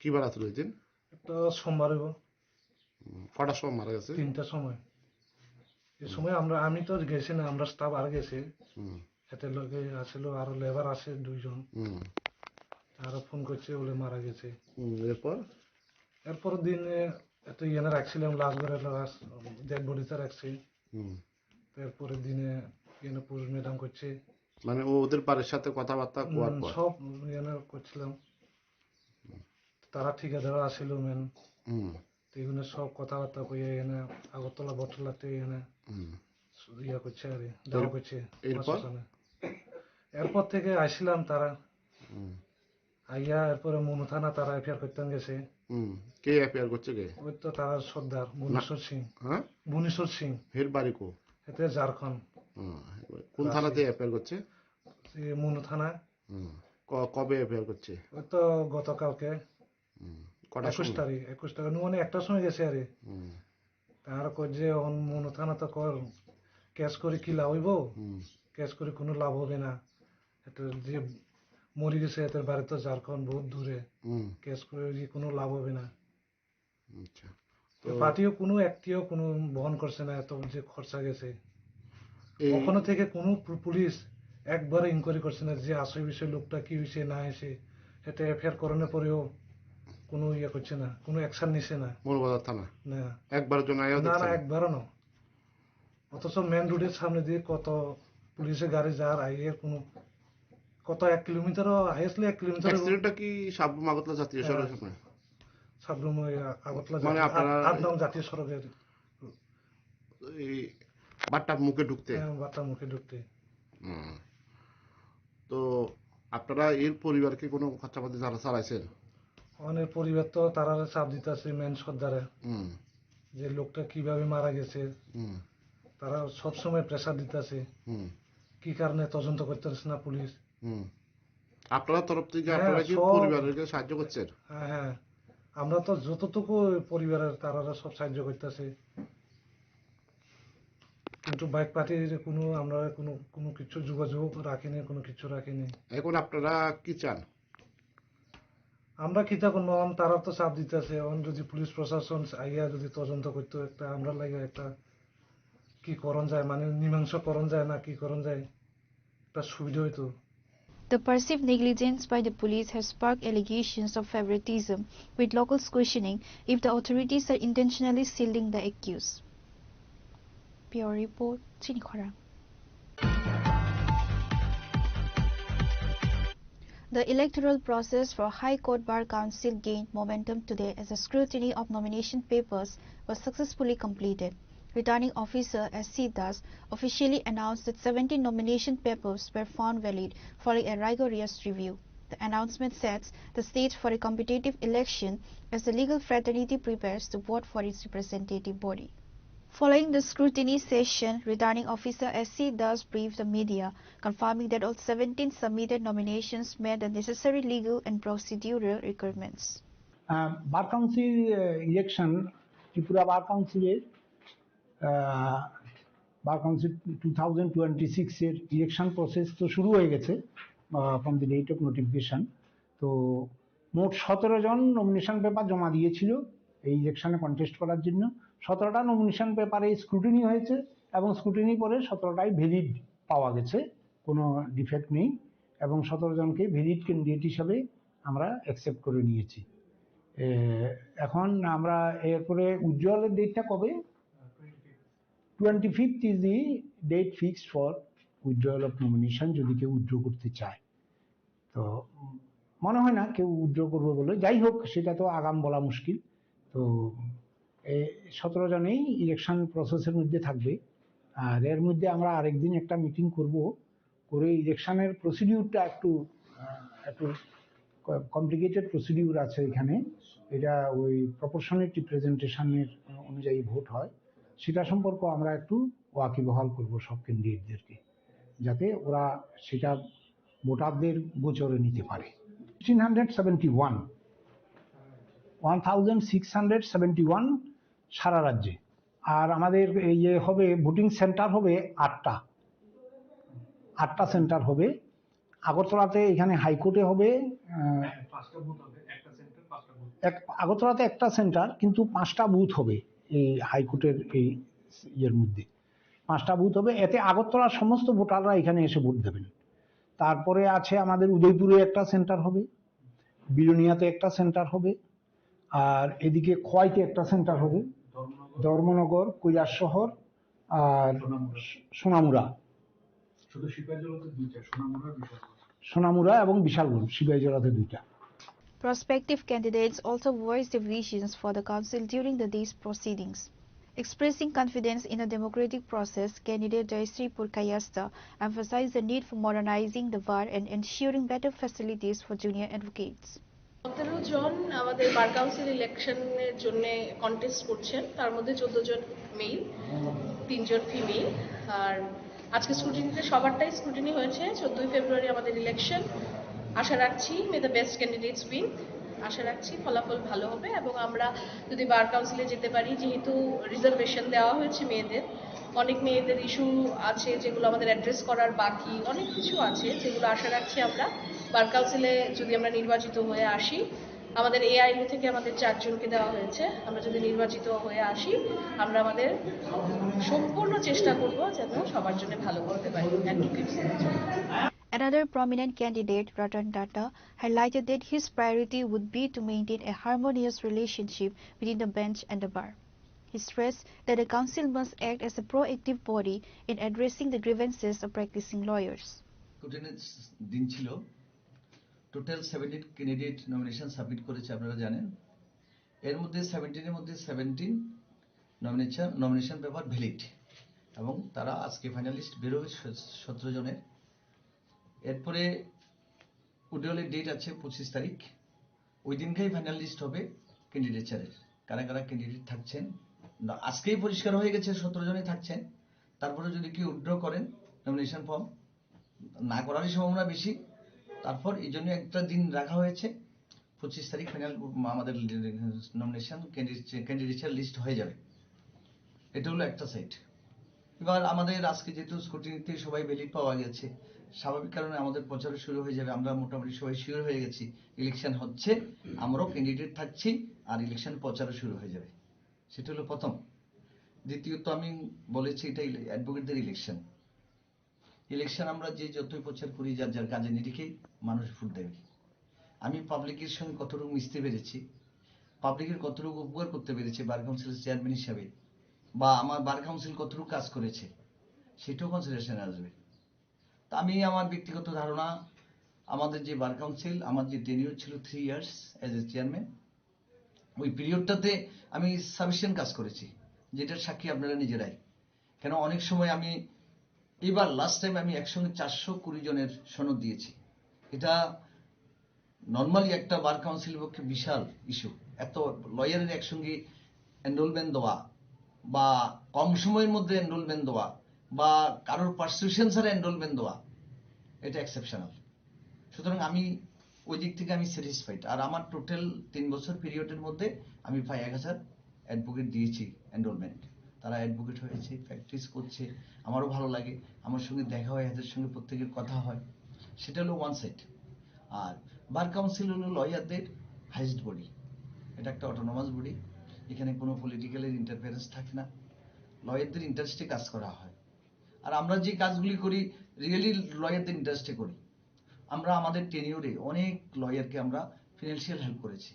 কি বার আসলো ওই দিন? এটা সোমবার হইব। কটার সময় মারা গেছে? 3টার সময়। এই সময় আমি তো গেছি না, আমরা স্টাফ আর গেছে এতে লোকে আসলো আর লেবার আছে 2 জন আর ফোন করছে বলে মারা গেছে। এরপর দিনে এত ইয়ে রাখছিলাম লাশ ঘরে ডেড বডিতে রাখছি। এরপরের দিনে ইয়ে পুলিশ ম্যাডাম করছে মানে ওদের বাড়ির সাথে কথাবার্তা সব ইয়ে করছিলাম। তারা ঠিকাদার আসিল মেন এখানে সব কথাবার্তা কইয়া এনে আগরতলা বটলাতে এনে ইয়া করছে আর দেওয়া করছে। এরপর থেকে আসছিলাম তারা আইয়া এরপরে মনু থানা তারা এফআইআর করতে গেছে। কে এফআইআর করছে? কে? ওই তো তারা সর্দার বুনেশ্বর সিং। হ্যাঁ, বুনেশ্বর সিং। এর বাড়ি কো? এতে ঝাড়খণ্ড। কোন থানাতে এফআইআর করছে? মনু থানা। কবে এফআইআর করছে? ওই তো গতকালকে 21 তারিখ মানে 1টার সময় গেছে আরে তার কই যে মনু থানা তো কর ক্যাশ করে কি লাভ হইব, ক্যাশ করে কোনো লাভ হবে না, এটা যে মরে গেছে এদের বাড়ি তো ঝাড়খণ্ড বহুত দূরে, ক্যাশ করে কোনো লাভ হবে না। পার্টিও কোনো একটিও কোনো বহন করছে না এত যে খরচা গেছে। ওখানে থেকে কোনো পুলিশ একবার ইনকোয়ারি করছে না যে আসল বিষয় লোকটা কি হয়েছে না হয়েছে, এটা এফআইআর করানোর পরেও কোনো ইয়ে করছে না, কোনো অ্যাকশন নিছে না মৌলবাজার থানা। না একবারের জন্য না একবারও না। অথচ মেন রোডের সামনে দিয়ে কত পুলিশের গাড়ি যার আইয়ের কোনো কত 1 কিলোমিটারও হাইয়েস্টলি 1 কিলোমিটার। অ্যাক্সিডেন্টটা কি সাবরুম আগরতলা জাতীয় সড়কের সামনে? সাবরুম আগরতলা মানে আপনারা 8 নং জাতীয় সড়কের এই বাট্টার মুখে ঢুকতে? বাট্টার মুখে ঢুকতে। তো আপনারা এর পরিবারকে কোনো খরচাপাতি চালাইছেন? অনেক পরিবার তো তারা চাপ দিতেছে মেন সর্দারে যে লোকটা কিভাবে মারা গেছে তারা সবসময় প্রেসার দিতেছে, কি কারণে তদন্ত করতেছে না পুলিশ। আপনারা তরফ থেকে আপনারা কি পরিবারকে সাহায্য করছেন? হ্যাঁ, আমরা তো যতটুকু পরিবারের তারা সব সাহায্য করতেছে, কিন্তু বাইক পার্টির আমরা কোনো কিছু যোগাযোগ রাখিনি, কোনো কিছু রাখিনি। এখন আপনারা কি চান? আমরা কি তা করবো, তারা তো চাপ দিতেছে। যদি পুলিশ প্রশাসন আইয়া যদি তদন্ত করতো, একটা আমরা লাগে একটা কি করণ যায়, মানে মীমাংস করণ যায় না কি করণ যায়, একটা সুবিধা হইতো। The perceived negligence by the police has sparked allegations of favoritism, with locals questioning if the authorities are intentionally shielding the accused. Pure report, Chinikhora. The electoral process for High Court Bar Council gained momentum today as the scrutiny of nomination papers was successfully completed. Returning officer S.C. Das officially announced that 17 nomination papers were found valid following a rigorous review. The announcement sets the stage for a competitive election as the legal fraternity prepares to vote for its representative body. Following the scrutiny session, returning officer S.C. Das briefed the media, confirming that all 17 submitted nominations met the necessary legal and procedural requirements. Bar council election, Tripura bar কাউন্সিলের bar council 2026 এর election process তো শুরু হয়ে গেছে from the date of notification. তো মোট 17 জন nomination paper জমা দিয়েছিল এই ইলেকশনে কন্টেস্ট করার জন্য। 17টা নমিনেশন পেপারে স্ক্রুটিনি হয়েছে এবং স্ক্রুটিনি পরে 17টাই ভ্যালিড পাওয়া গেছে, কোনো ডিফেক্ট নেই, এবং 17 জনকে ভ্যালিড ক্যান্ডিডেট হিসাবে আমরা অ্যাকসেপ্ট করে নিয়েছি। এখন আমরা এরপরে উজ্জ্বলের ডেটটা কবে? 25th is the date fixed for withdrawal of nomination, যদি কেউ উইথড্র করতে চায়। তো মনে হয় না কেউ উইথড্র করবে বলে, যাই হোক সেটা তো আগাম বলা মুশকিল। তো 17 জনেই ইলেকশন প্রসেসের মধ্যে থাকবে। আর এর মধ্যে আমরা আরেকদিন একটা মিটিং করব, করে ইলেকশনের প্রসিডিউরটা একটু কমপ্লিকেটেড প্রসিডিউর আছে এখানে। এটা ওই প্রপোর্শনেট রিপ্রেজেন্টেশনের অনুযায়ী ভোট হয়, সেটা সম্পর্কে আমরা একটু ওয়াকিবহাল করব সব ক্যান্ডিডেটদেরকে, যাতে ওরা সেটা ভোটারদের গোচরে নিতে পারে। 1671 সারা রাজ্যে। আর আমাদের হবে ভোটিং সেন্টার হবে 8টা সেন্টার হবে। আগরতলাতে, এখানে হাইকোর্টে হবে, আগরতলাতে একটা সেন্টার, কিন্তু 5টা বুথ হবে এই হাইকোর্টের এই ইয়ের মধ্যে। 5টা বুথ হবে, এতে আগরতলার সমস্ত ভোটাররা এখানে এসে ভোট দেবেন। তারপরে আছে আমাদের উদয়পুরে একটা সেন্টার হবে, বিলোনিয়াতে একটা সেন্টার হবে, আর এদিকে খোয়াইতে একটা সেন্টার হবে, ধর্মনগর, কৈলাসশহর আর সোনামুড়া। সোনামুড়া এবং বিশালগঞ্জ, সিপাহীজলাতে 2টা। Prospective candidates also voiced their visions for the council during the day's proceedings. Expressing confidence in the democratic process, candidate Jayashree Purkayastha emphasized the need for modernizing the bar and ensuring better facilities for junior advocates. 17 জন আমাদের bar council ইলেকশনের জন্য contest করছেন, তার মধ্যে 14 জন mail, 3 জন female. আর আজকে স্ক্রুটিনিতে সবারটাই scrutiny হয়েছে। 14 ফেব্রুয়ারি আমাদের election. আশা রাখছি মে দ্য বেস্ট ক্যান্ডিডেটস উইন। আশা রাখছি ফলাফল ভালো হবে এবং আমরা যদি বার কাউন্সিলে যেতে পারি, যেহেতু রিজার্ভেশন দেওয়া হয়েছে মেয়েদের, অনেক মেয়েদের ইস্যু আছে যেগুলো আমাদের অ্যাড্রেস করার বাকি, অনেক কিছু আছে যেগুলো আশা রাখছি আমরা বার কাউন্সিলে যদি আমরা নির্বাচিত হয়ে আসি, আমাদের এআইইউ থেকে আমাদের 4 জনকে দেওয়া হয়েছে, আমরা যদি নির্বাচিত হয়ে আসি, আমরা আমাদের সম্পূর্ণ চেষ্টা করব যেন সবার জন্য ভালো করতে পারি অ্যাডভোকেটসের জন্য। Another prominent candidate, Ratan Tata, highlighted that his priority would be to maintain a harmonious relationship within the bench and the bar. He stressed that the council must act as a proactive body in addressing the grievances of practicing lawyers. দিন ছিল, total 17 candidate nomination submit করেছে, আপনারা জানেন। এর মধ্যে 17 এর মধ্যে 17 nomination paper valid, এবং তারা আজকে ফাইনালিস্ট বেরোবে 17 জনের। এরপরে উইথড্রয়ালের ডেট আছে 25 তারিখ, ওই দিনকেই ফাইনাল লিস্ট হবে ক্যান্ডিডেচারের, কারা কারা ক্যান্ডিডেট থাকছেন। আজকেই পরিষ্কার হয়ে গেছে 17 জনই থাকছেন। তারপরে যদি কেউ উইথড্র করেন নমিনেশন ফর্ম, না করারই সম্ভাবনা বেশি। তারপর এই জন্য একটা দিন রাখা হয়েছে, 25 তারিখ ফাইনাল আমাদের নমিনেশন ক্যান্ডিডেটের লিস্ট হয়ে যাবে। এটা হলো একটা সাইড। এবার আমাদের আজকে যেহেতু স্ক্রুটিনিতে সবাই ভ্যালিড পাওয়া গেছে, স্বাভাবিক কারণে আমাদের প্রচার শুরু হয়ে যাবে। আমরা মোটামুটি সবাই শিওর হয়ে গেছি ইলেকশন হচ্ছে, আমরাও ক্যান্ডিডেট থাকছি, আর ইলেকশন প্রচারও শুরু হয়ে যাবে। সেটা হলো প্রথম। দ্বিতীয়ত আমি বলেছি এটা অ্যাডভোকেটদের ইলেকশন। ইলেকশন আমরা যে যতই প্রচার করি যার যার কাজে নিরিখেই মানুষ ভোট দেবে। আমি পাবলিকের সঙ্গে কতটুকু মিশতে পেরেছি, পাবলিকের কতটুকু উপকার করতে পেরেছি বার কাউন্সিলের চেয়ারম্যান হিসাবে, বা আমার বার কাউন্সিল কতটুকু কাজ করেছে, সেটাও কনসিডারেশনে আসবে। তা আমি আমার ব্যক্তিগত ধারণা, আমাদের যে বার কাউন্সিল, আমার যে টেনিউর ছিল 3 ইয়ার্স এজ এ চেয়ারম্যান, ওই পিরিয়ডটাতে আমি সাফিসিয়েন্ট কাজ করেছি, যেটার সাক্ষী আপনারা নিজেরাই। কেন অনেক সময় আমি এবার লাস্ট টাইম আমি একসঙ্গে 420 জনের সনদ দিয়েছি। এটা নর্মালি একটা বার কাউন্সিলের পক্ষে বিশাল ইস্যু। এত লয়ারের একসঙ্গে এনরোলমেন্ট দেওয়া, বা কম সময়ের মধ্যে এনরোলমেন্ট দেওয়া, বা কারোর পারসিউশন ছাড়া এনরোলমেন্ট দেওয়া, এটা এক্সেপশনাল। সুতরাং আমি ওই দিক থেকে আমি স্যাটিসফাইড। আর আমার টোটাল 3 বছর পিরিয়ডের মধ্যে আমি প্রায় 1000 অ্যাডভোকেট দিয়েছি এনরোলমেন্ট। তারা অ্যাডভোকেট হয়েছে, প্র্যাকটিস করছে, আমারও ভালো লাগে, আমার সঙ্গে দেখা হয়, এদের সঙ্গে প্রত্যেকের কথা হয়। সেটা হলো ওয়ান সাইড। আর বার কাউন্সিল হলো লয়ারদের হাইয়েস্ট বডি, এটা একটা অটোনমাস বডি, এখানে কোনো পলিটিক্যালের ইন্টারফারেন্স থাকে না, লয়ারদের ইন্টারেস্টে কাজ করা হয়। আর আমরা যে কাজগুলি করি রিয়েলি লয়ারদের ইন্টারেস্টে করি। আমরা আমাদের টেনিউরে অনেক লয়ারকে আমরা ফিনান্সিয়াল হেল্প করেছি,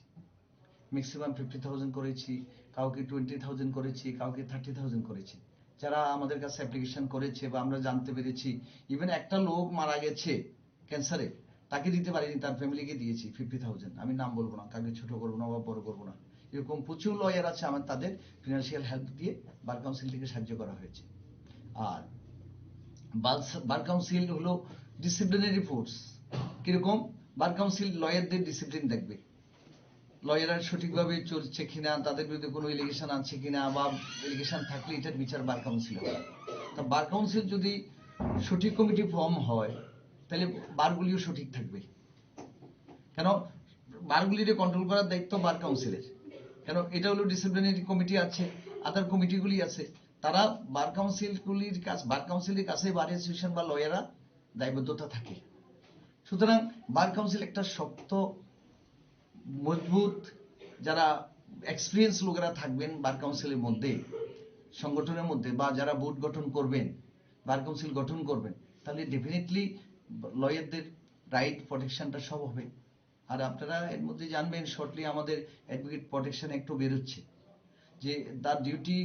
ম্যাক্সিমাম 50,000 করেছি, কাউকে 20,000 করেছি, কাউকে 30,000 করেছি। যারা আমাদের কাছে অ্যাপ্লিকেশন করেছে বা আমরা জানতে পেরেছি, ইভেন একটা লোক মারা গেছে ক্যান্সারে, তাকে দিতে পারিনি, তার ফ্যামিলিকে দিয়েছি 50,000। আমি নাম বলবো না, কাউকে ছোট করবো না বা বড় করবো না। এরকম প্রচুর লয়ার আছে, আমার তাদের ফিনান্সিয়াল হেল্প দিয়ে বার কাউন্সিল থেকে সাহায্য করা হয়েছে। আর বার কাউন্সিল হলো ডিসিপ্লিনারি ফোর্স। কিরকম? বার কাউন্সিল লয়ারদের ডিসিপ্লিন দেখবে, লয়াররা সঠিকভাবে চলছে কিনা, তাদের বিরুদ্ধে কোনো এলিগেশন আছে কিনা, বা এলিগেশন থাকলে এটার বিচার বার কাউন্সিল হয়। তা বার কাউন্সিল যদি সঠিক কমিটি ফর্ম হয়, তাহলে বারগুলিও সঠিক থাকবে। কেন বারগুলিকে কন্ট্রোল করার দায়িত্ব বার কাউন্সিলের। কেন এটা হলো ডিসিপ্লিনারি কমিটি আছে, আদার কমিটিগুলি আছে, তারা বার কাউন্সিলগুলির কাছে, বার কাউন্সিলের কাছে বার অ্যাসোসিয়েশন বা লয়াররা দায়বদ্ধতা থাকে। সুতরাং বার কাউন্সিল একটা শক্ত মজবুত, যারা এক্সপিরিয়েন্স লোকেরা থাকবেন বার কাউন্সিলের মধ্যে, সংগঠনের মধ্যে, বা যারা বোর্ড গঠন করবেন, বার কাউন্সিল গঠন করবেন, তাহলে ডেফিনেটলি লয়ারদের রাইট প্রোটেকশনটা সব হবে। আর আপনারা এর মধ্যে জানবেন শর্টলি আমাদের অ্যাডভোকেট প্রোটেকশন একটু বেরোচ্ছে, যে তার ডিউটি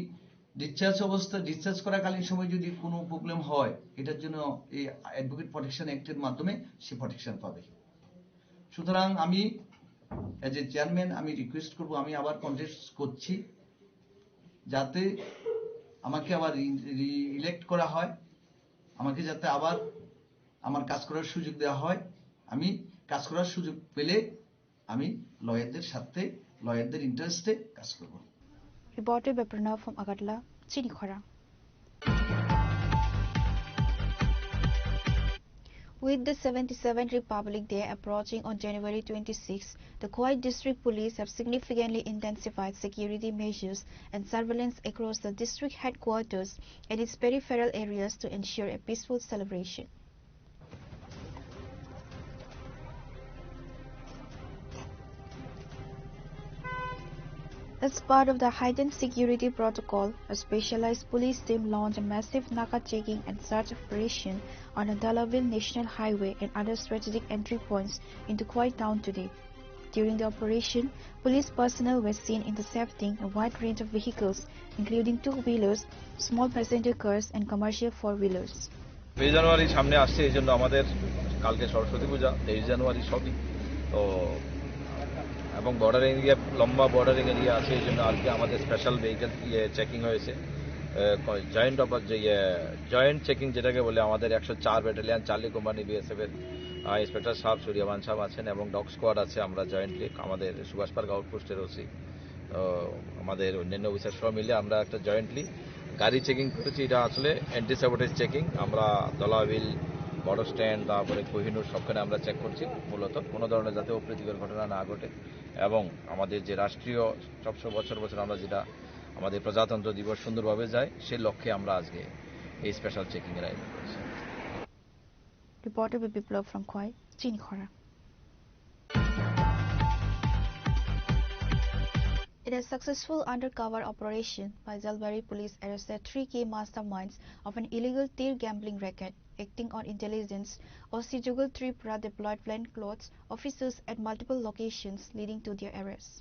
ডিসচার্জ করাকালীন সময় যদি কোনো প্রবলেম হয়, এটার জন্য এই অ্যাডভোকেট প্রোটেকশন অ্যাক্টের মাধ্যমে সে প্রোটেকশন পাবে। সুতরাং আমি এজ এ চেয়ারম্যান আমি রিকোয়েস্ট করব, আমি আবার কন্টেস্ট করছি, যাতে আমাকে আবার ইলেক্ট করা হয়, আমাকে যাতে আবার আমার কাজ করার সুযোগ দেওয়া হয়। আমি কাজ করার সুযোগ পেলে আমি লয়ারদের সাথে, লয়ারদের ইন্টারেস্টে কাজ করব। Reported by Pranav from Agartala, Chinikhara. With the 77th Republic Day approaching on January 26, the Kuwait District Police have significantly intensified security measures and surveillance across the district headquarters and its peripheral areas to ensure a peaceful celebration. As part of the heightened security protocol, a specialized police team launched a massive Naka checking and search operation on the Dalaville National Highway and other strategic entry points into Kuwait town today. During the operation, police personnel were seen intercepting a wide range of vehicles, including two-wheelers, small passenger cars and commercial four-wheelers. 23 জানুয়ারি সামনে আসছে, এই জন্য আমাদের কালকে সরস্বতী পূজা, 23 জানুয়ারি সবই তো, এবং border area, লম্বা বর্ডারিং এরিয়া আছে, এই জন্য আজকে আমাদের স্পেশাল ভেহিকেল চেকিং হয়েছে। জয়েন্ট চেকিং যেটাকে বলে, আমাদের 104 ব্যাটালিয়ান, চার্লি কোম্পানি বিএসএফের ইন্সপেক্টর সাহেব, সূর্যমান সাহেব আছেন, এবং ডগ স্কোয়াড আছে। আমরা জয়েন্টলি আমাদের সুভাষ পার্ক আউটপোস্টের ওসি, আমাদের অন্যান্য অফিসার সব মিলে আমরা একটা জয়েন্টলি গাড়ি চেকিং করেছি, এটা আসলে অ্যান্টি স্যাবোটেজ চেকিং। আমরা দলাবিল, বড় স্ট্যান্ড, তারপরে কোহিনুর সবখানে আমরা চেক করছি, মূলত কোনো ধরনের যাতে অপ্রীতিকর ঘটনা না ঘটে। এবং আমাদের যে রাষ্ট্রীয় 700 বছর আমরা যেটা আমাদের প্রজাতন্ত্র দিবস সুন্দরভাবে যায়, সেই লক্ষ্যে আমরা আজকে এই স্পেশাল চেকিং এর আয়োজন করেছি। Reporter Biplov from Khoi, Chinikhora. In a successful undercover operation, Paijalbari police arrested 3 key masterminds of an illegal tir gambling racket. Acting on intelligence, OC Jugal Tripura deployed plainclothes officers at multiple locations, leading to their arrest.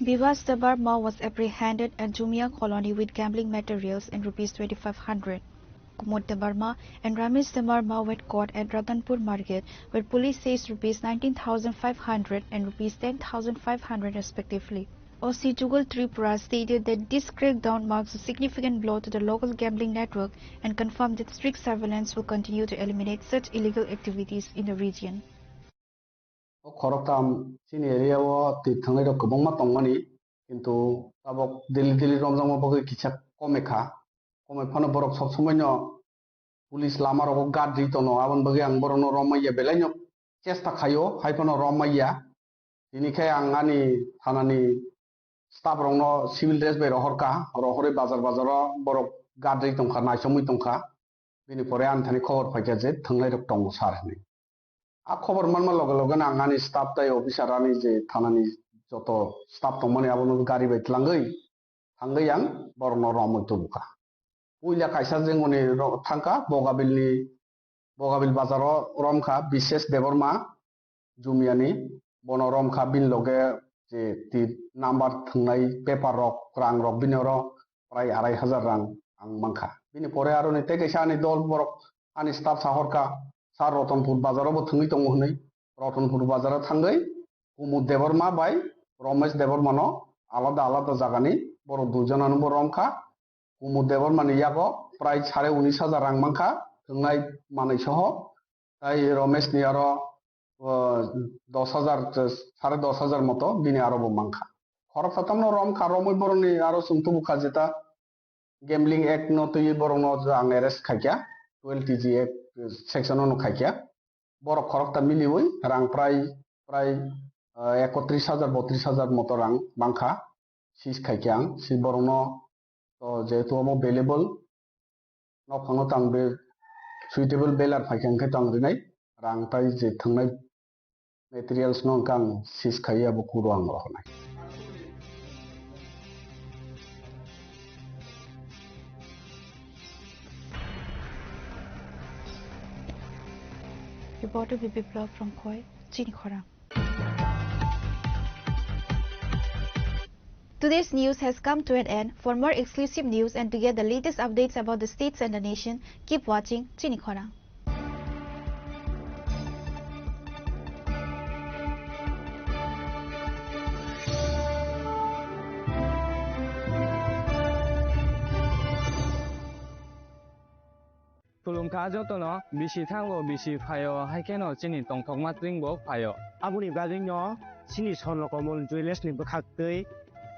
Bivas Debarma was apprehended at Jumia colony with gambling materials and ₹2,500. Kumud Debarma and Ramesh Debarma were caught at Ratanpur market, where police says ₹19,500 and ₹10,500 respectively. OC Jugal Tripura stated that this crackdown marks a significant blow to the local gambling network and confirmed that strict surveillance will continue to eliminate such illegal activities in the region. খরকতাম চিনি এরিয়াও থাংনাই rock গোবংমা তংমানি কিন্তু তাবক দিল্লি রমজাং বগে কিছা কমেখা কমে Fanon বরক সব সময় ন police লামার rock গাদ্রি তনো আবন বগে আং বরনো রমাইয়া বেলাইনো চেষ্টা খায়ো হাইফানো রমাইয়া দিনিখাই আং আনি থানানি স্টাফ রংনো সিভিল ড্রেস বে রহরকা রহরে বাজার বরক গাদ্রি তংখা নাইসমুই তংখা বিনি পরে আনথানি খবর ফাইকা যে থাংনাই রক তং সার হনি आ खबर मानमा लगे लगे आंगानी स्टाफ ताई अफिसारानी जे थानानी जत स्टाफ तंमानी आबनो गाड़ी बायतलांगै थांगै आं बरनो रमै तुबुका पुइला कायसा जोंनि थांका बगाबिल बाजाराव रमखा विशेष देबरमा जुमियानी बनो रमखा बिन लगे जे ति नाम्बार थांनाय पेपार रक रां रक बिनरो प्राय 2,500 रां आं मांखा बिनि परे आरो नै तेगैसा आनि दल बरक आनि स्टाफ साहरका सार रतनपुर बाजाराव थंगै दङ हनै रतनपुर बाजाराव थांगै कुमुद देबरमा बाय रमेश देबरमानो आलादा जागानि बर दुजनानो रमखा कुमुद देबरमानि यागो प्राय 19,500 रां मांखा थंनाय मानै सह ताई रमेशनि आरो 10,000 10,500 मतो बिनि आरोबो मांखा खरक सातामनो रमखा रमै बरनि आरो सुंतु बुखा जेता गैम्बलिंग एक्ट न तै बरनो आं अरेस्ट खायखा 12 TG एक्ट सेक्शन नो खायखा बर खरकता मिलिवै रां प्राय 31,000 32,000 मतो रां मांखा सिस खायखा आं सि बरनो तो जेतु मो अवेलेबल न फानो तां बे सुइटेबल बेलार फायखांखै तां दिनै रां ताई जे थांनाय मेटेरियल्स नो कां सिस खाया बो कुरो आं रहनाय Reporter Biplov from Khoi, Chinikhora. Today's news has come to an end. For more exclusive news and to get the latest updates about the states and the nation, keep watching Chinikhora. Tulungka jotono bisi thango bisi phayo haikeno chini tongthokma tringbo phayo abuni gajingno chini sonlo komol juiles ni bkhaktei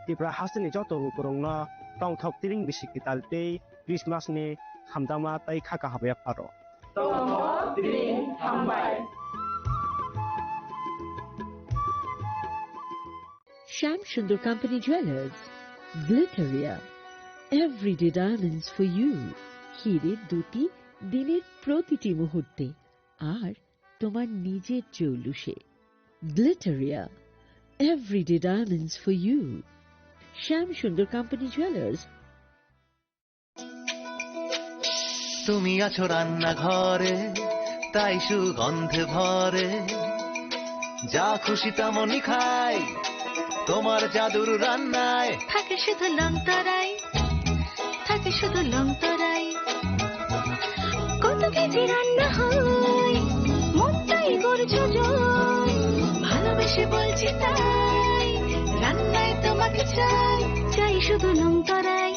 tipra hasni joto rukurongno tongthok tring bisi kitaltei Christmas ni hamdama tai khaka habe pharo tongthok tring hambai Sham Sundar Company Jewelers, Glitteria, everyday diamonds for you. Hire duti দিনের প্রতিটি মুহূর্তে আর তোমার নিজের জৌলুসে গ্লিটারিয়া everyday diamonds for you Shyam Sundar company jewellers তুমি আছো রান্না ঘরে তাই সুগন্ধে ভরে যা খুশি তেমনই খাই তোমার জাদুর রান্নায় থাকে শুধু লংতরাই থাকে শুধু লংতরাই কত কেজি রান্না হয় মনটাই করছো জয় ভালোবেসে বলছি তাই রান্নায় তোমাকে চাই চাই শুধু লংতরাই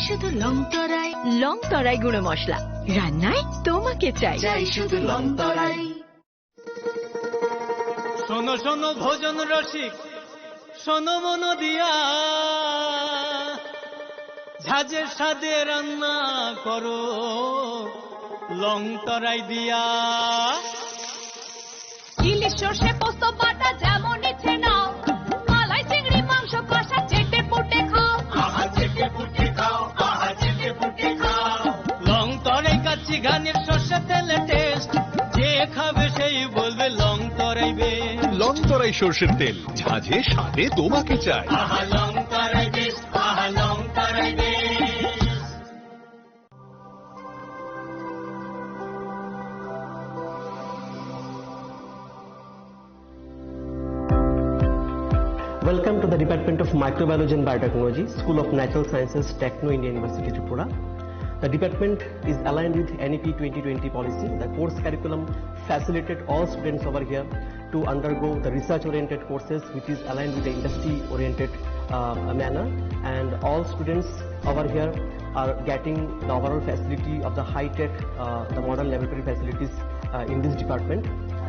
শুধু লংতরাই। লং তরাই গুঁড়ো মশলা, রান্নায় তোমাকে চাই। চাই শুধু লংতরাই। শোনো শোনো ভোজন রসিক, শোনো মন দিয়া, ঝাঁঝের স্বাদে রান্না করো লং তরাই দিয়া। ইলিশ সর্ষে পোস্ত বাটা যেমন ইচ্ছে নাও, মালাই চিংড়ি মাংস কষা চেটে পুটে খাও। আহা চেটে পুটে খাও, আহা চেটে পুটে খাও। লং তরাই কাচ্চি ঘানির সর্ষে তেলে টেস্ট, যে খাবে সেই বলবে লং তরাই বেশ। লং তরাই সর্ষের তেল, ঝাঁঝে স্বাদে তোমাকে চাই। আহা লং তরাই বেশ, আহা লং তরাই বেশ। Welcome to the Department of Microbiology and Biotechnology, School of Natural Sciences, Techno India University, Tripura. The department is aligned with NEP 2020 policy. The course curriculum facilitated all students over here to undergo the research-oriented courses, which is aligned with the industry-oriented manner. And all students over here are getting the overall facility of the high-tech, the modern laboratory facilities in this department.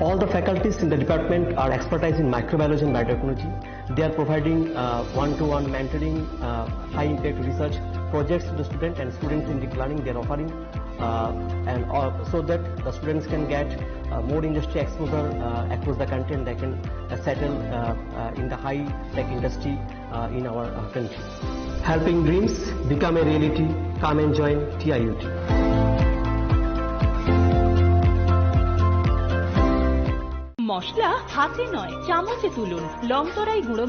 All the faculties in the department are expertise in microbiology and biotechnology. They are providing one-to-one mentoring, high-impact research projects to the student, and students in deep learning they are offering, and so that the students can get more industry exposure across the country, and they can settle in the high-tech industry in our country. Helping dreams become a reality. Come and join TIUT. মশলা হাতে নয় চামচে তুলুন। Long তরাই গুঁড়ো